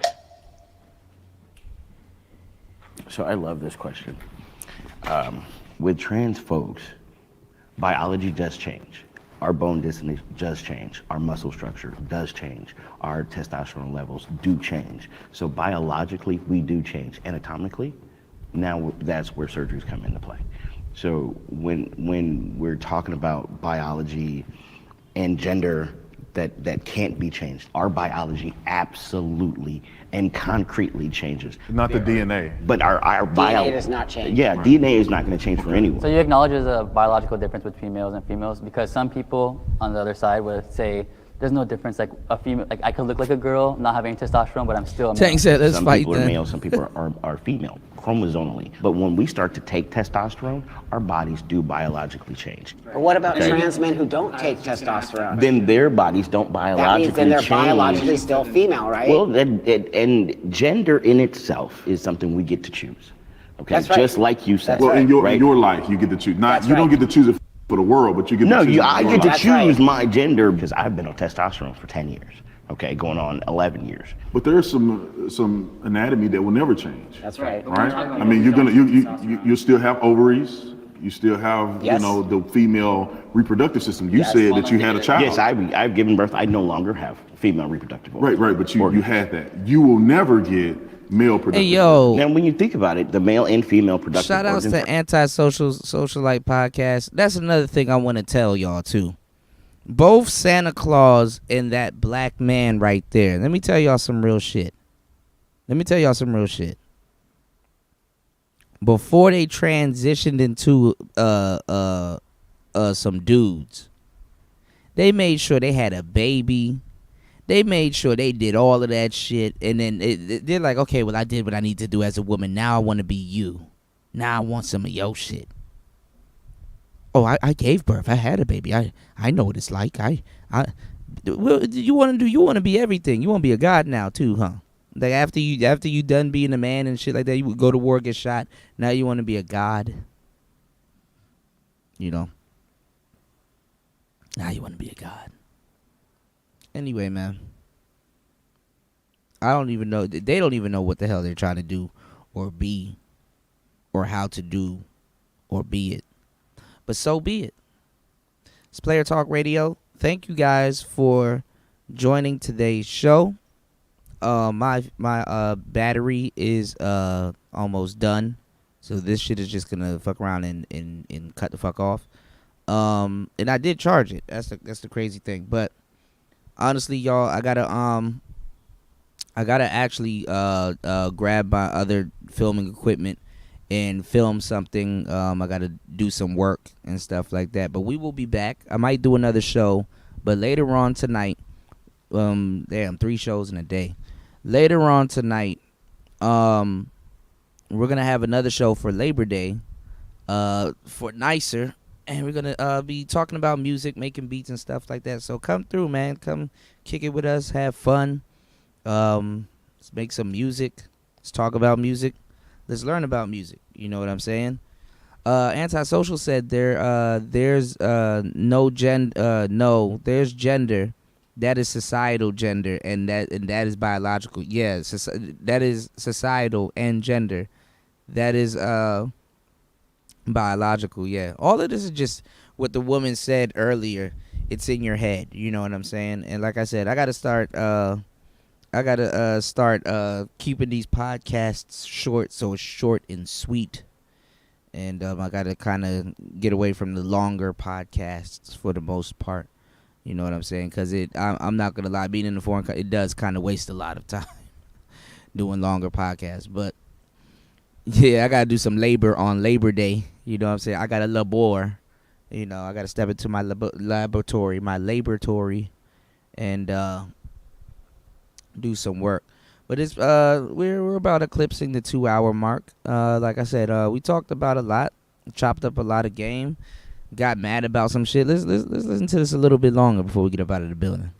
Speaker 25: So I love this question. With trans folks, biology does change. Our bone density does change. Our muscle structure does change. Our testosterone levels do change. So biologically, we do change. Anatomically, now that's where surgeries come into play. So when we're talking about biology and gender that can't be changed, our biology absolutely and concretely changes.
Speaker 21: Not the DNA.
Speaker 25: But our
Speaker 6: DNA does not change.
Speaker 25: Yeah, DNA is not going to change for anyone.
Speaker 23: So you acknowledge there's a biological difference between males and females, because some people on the other side would say there's no difference. Like a female, like I could look like a girl, not having testosterone, but I'm still a male.
Speaker 25: Tank said, let's fight. Some people are male, some people are female, chromosomally. But when we start to take testosterone, our bodies do biologically change.
Speaker 6: But what about trans men who don't take testosterone?
Speaker 25: Then their bodies don't biologically change.
Speaker 6: That means then they're biologically still female, right?
Speaker 25: Well, and gender in itself is something we get to choose. Okay,
Speaker 6: That's right.
Speaker 25: Just like you said.
Speaker 21: Well, in your life, you get to choose. Not you don't get to choose it for the world, but you get to choose.
Speaker 25: No, I get to
Speaker 21: life.
Speaker 25: choose my gender because I've been on testosterone for 10 years. Okay, going on 11 years.
Speaker 21: But there's some anatomy that will never change.
Speaker 6: That's right.
Speaker 21: Right? I mean, you still have ovaries. You still have the female reproductive system. You said that you had a child.
Speaker 25: Yes, I've given birth. I no longer have female reproductive organs.
Speaker 21: Right, but you had that. You will never get male productive.
Speaker 4: Hey, yo.
Speaker 25: Now, when you think about it, the male and female productive
Speaker 4: Shout outs
Speaker 25: organs.
Speaker 4: to Antisocial Socialite Podcast. That's another thing I want to tell y'all, too. Both Santa Claus and that black man right there. Let me tell y'all some real shit. Before they transitioned into some dudes, they made sure they had a baby. They made sure they did all of that shit. And then they're like, okay, well, I did what I need to do as a woman. Now I want to be you. Now I want some of your shit. Oh, I gave birth. I had a baby. I know what it's like. Well, you want to be everything. You want to be a god now too, huh? Like after you done being a man and shit like that, you would go to war, get shot. Now you want to be a god. You know. Now you want to be a god. Anyway, man. I don't even know. They don't even know what the hell they're trying to do or be or how to do or be it. But so be it. It's Player Talk Radio. Thank you guys for joining today's show. My battery is almost done, so this shit is just gonna fuck around and cut the fuck off. And I did charge it. That's the crazy thing. But honestly, y'all, I gotta actually grab my other filming equipment and film something. I gotta do some work and stuff like that. But we will be back. I might do another show, but later on tonight. Damn, 3 shows in a day. Later on tonight, we're gonna have another show for Labor Day, for Nicer, and we're gonna be talking about music, making beats and stuff like that. So come through, man. Come kick it with us, have fun. Let's make some music. Let's talk about music. Let's learn about music. You know what I'm saying? Antisocial said there's there's gender. That is societal gender, and that is biological. Yeah, that is societal and gender. That is biological. Yeah, all of this is just what the woman said earlier. It's in your head. You know what I'm saying? And like I said, I gotta start keeping these podcasts short, so it's short and sweet. And I gotta kind of get away from the longer podcasts for the most part. You know what I'm saying? Because I'm not going to lie, being in the foreign country, it does kind of waste a lot of time doing longer podcasts. But, yeah, I got to do some labor on Labor Day. You know what I'm saying? I got to labor. You know, I got to step into my laboratory, and do some work. But it's we're about eclipsing the 2-hour mark. Like I said, we talked about a lot, chopped up a lot of game, got mad about some shit. Let's listen to this a little bit longer before we get up out of the building.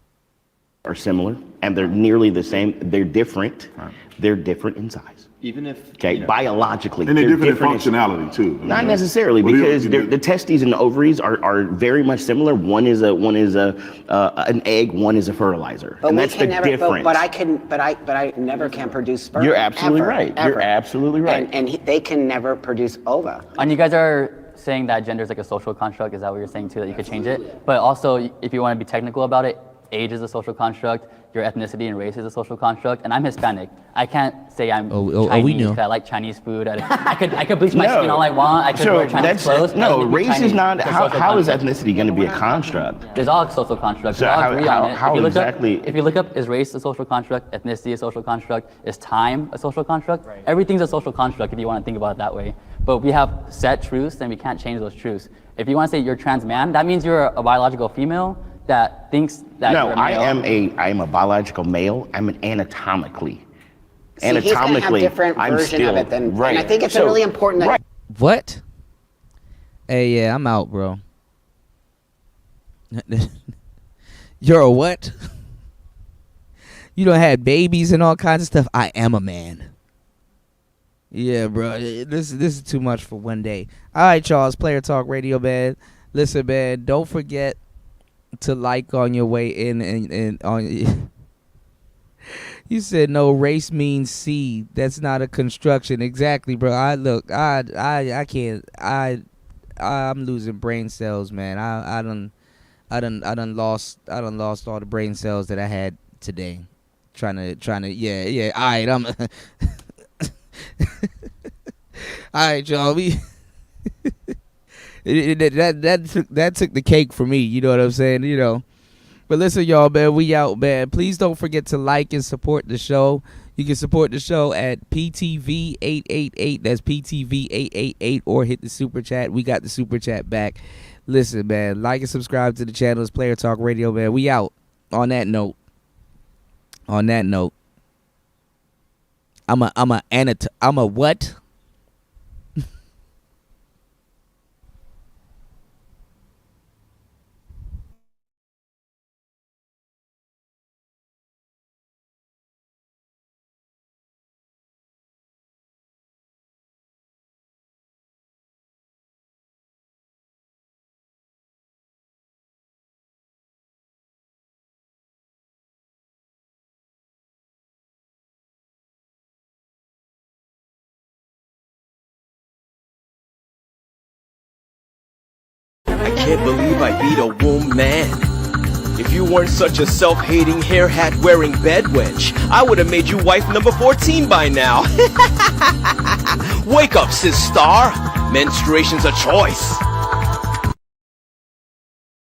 Speaker 25: Are similar, and they're nearly the same. They're different. They're different in size.
Speaker 22: Even if
Speaker 25: biologically,
Speaker 21: And they're different in
Speaker 25: in-
Speaker 21: functionality too.
Speaker 25: Not necessarily,
Speaker 21: Well,
Speaker 25: because the testes and the ovaries are very much similar. One is an egg. One is a fertilizer,
Speaker 6: But
Speaker 25: and
Speaker 6: we
Speaker 25: that's
Speaker 6: can
Speaker 25: the
Speaker 6: never.
Speaker 25: difference.
Speaker 6: But I never can produce sperm.
Speaker 25: You're absolutely
Speaker 6: ever,
Speaker 25: right.
Speaker 6: ever.
Speaker 25: You're absolutely right.
Speaker 6: And they can never produce ova.
Speaker 23: And you guys are saying that gender is like a social construct. Is that what you're saying too, that you could change it? But also, if you want to be technical about it, age is a social construct, your ethnicity and race is a social construct, and I'm Hispanic. I can't say I'm Chinese
Speaker 4: we know.
Speaker 23: because I like Chinese food. I could bleach my skin all I want. I could wear Chinese clothes.
Speaker 25: No, race is
Speaker 23: Chinese.
Speaker 25: not.
Speaker 23: It's a
Speaker 25: How
Speaker 23: social
Speaker 25: is
Speaker 23: construct.
Speaker 25: ethnicity going to be a construct?
Speaker 23: There's all social constructs.
Speaker 25: So
Speaker 23: We all agree on it.
Speaker 25: how
Speaker 23: If you look
Speaker 25: exactly?
Speaker 23: Up, if you look up, is race a social construct? Ethnicity a social construct? Is time a social construct? Everything's a social construct if you want to think about it that way. But we have set truths and we can't change those truths. If you want to say you're trans man, that means you're a biological female that thinks that
Speaker 25: No,
Speaker 23: you're a male.
Speaker 25: I am a biological male. I'm an anatomically.
Speaker 6: See, he's gonna have different
Speaker 25: I'm
Speaker 6: version
Speaker 25: still
Speaker 6: of it than.
Speaker 25: right.
Speaker 6: And I think it's
Speaker 25: So-
Speaker 6: really important that.
Speaker 25: right.
Speaker 4: What? Hey, yeah, I'm out, bro. You're a what? You done had babies and all kinds of stuff. I am a man. Yeah, bro. This is too much for one day. All right, y'all. It's Player Talk Radio, man. Listen, man. Don't forget to like on your way in and on. You said no, race means seed. That's not a construction. Exactly, bro. I can't. I'm losing brain cells, man. I done lost all the brain cells that I had today. Trying to yeah. All right, I'm all right, y'all. That took the cake for me. You know what I'm saying? You know. But listen, y'all, man, we out, man. Please don't forget to like and support the show. You can support the show at PTV888. That's PTV888, or hit the super chat. We got the super chat back. Listen, man, like and subscribe to the channel. It's Player Talk Radio, man. We out. On that note, I'm a what?
Speaker 10: I can't believe I beat a woman. If you weren't such a self-hating, hair hat wearing bedwench, I would have made you wife number 14 by now. Wake up, sis star. Menstruation's a choice.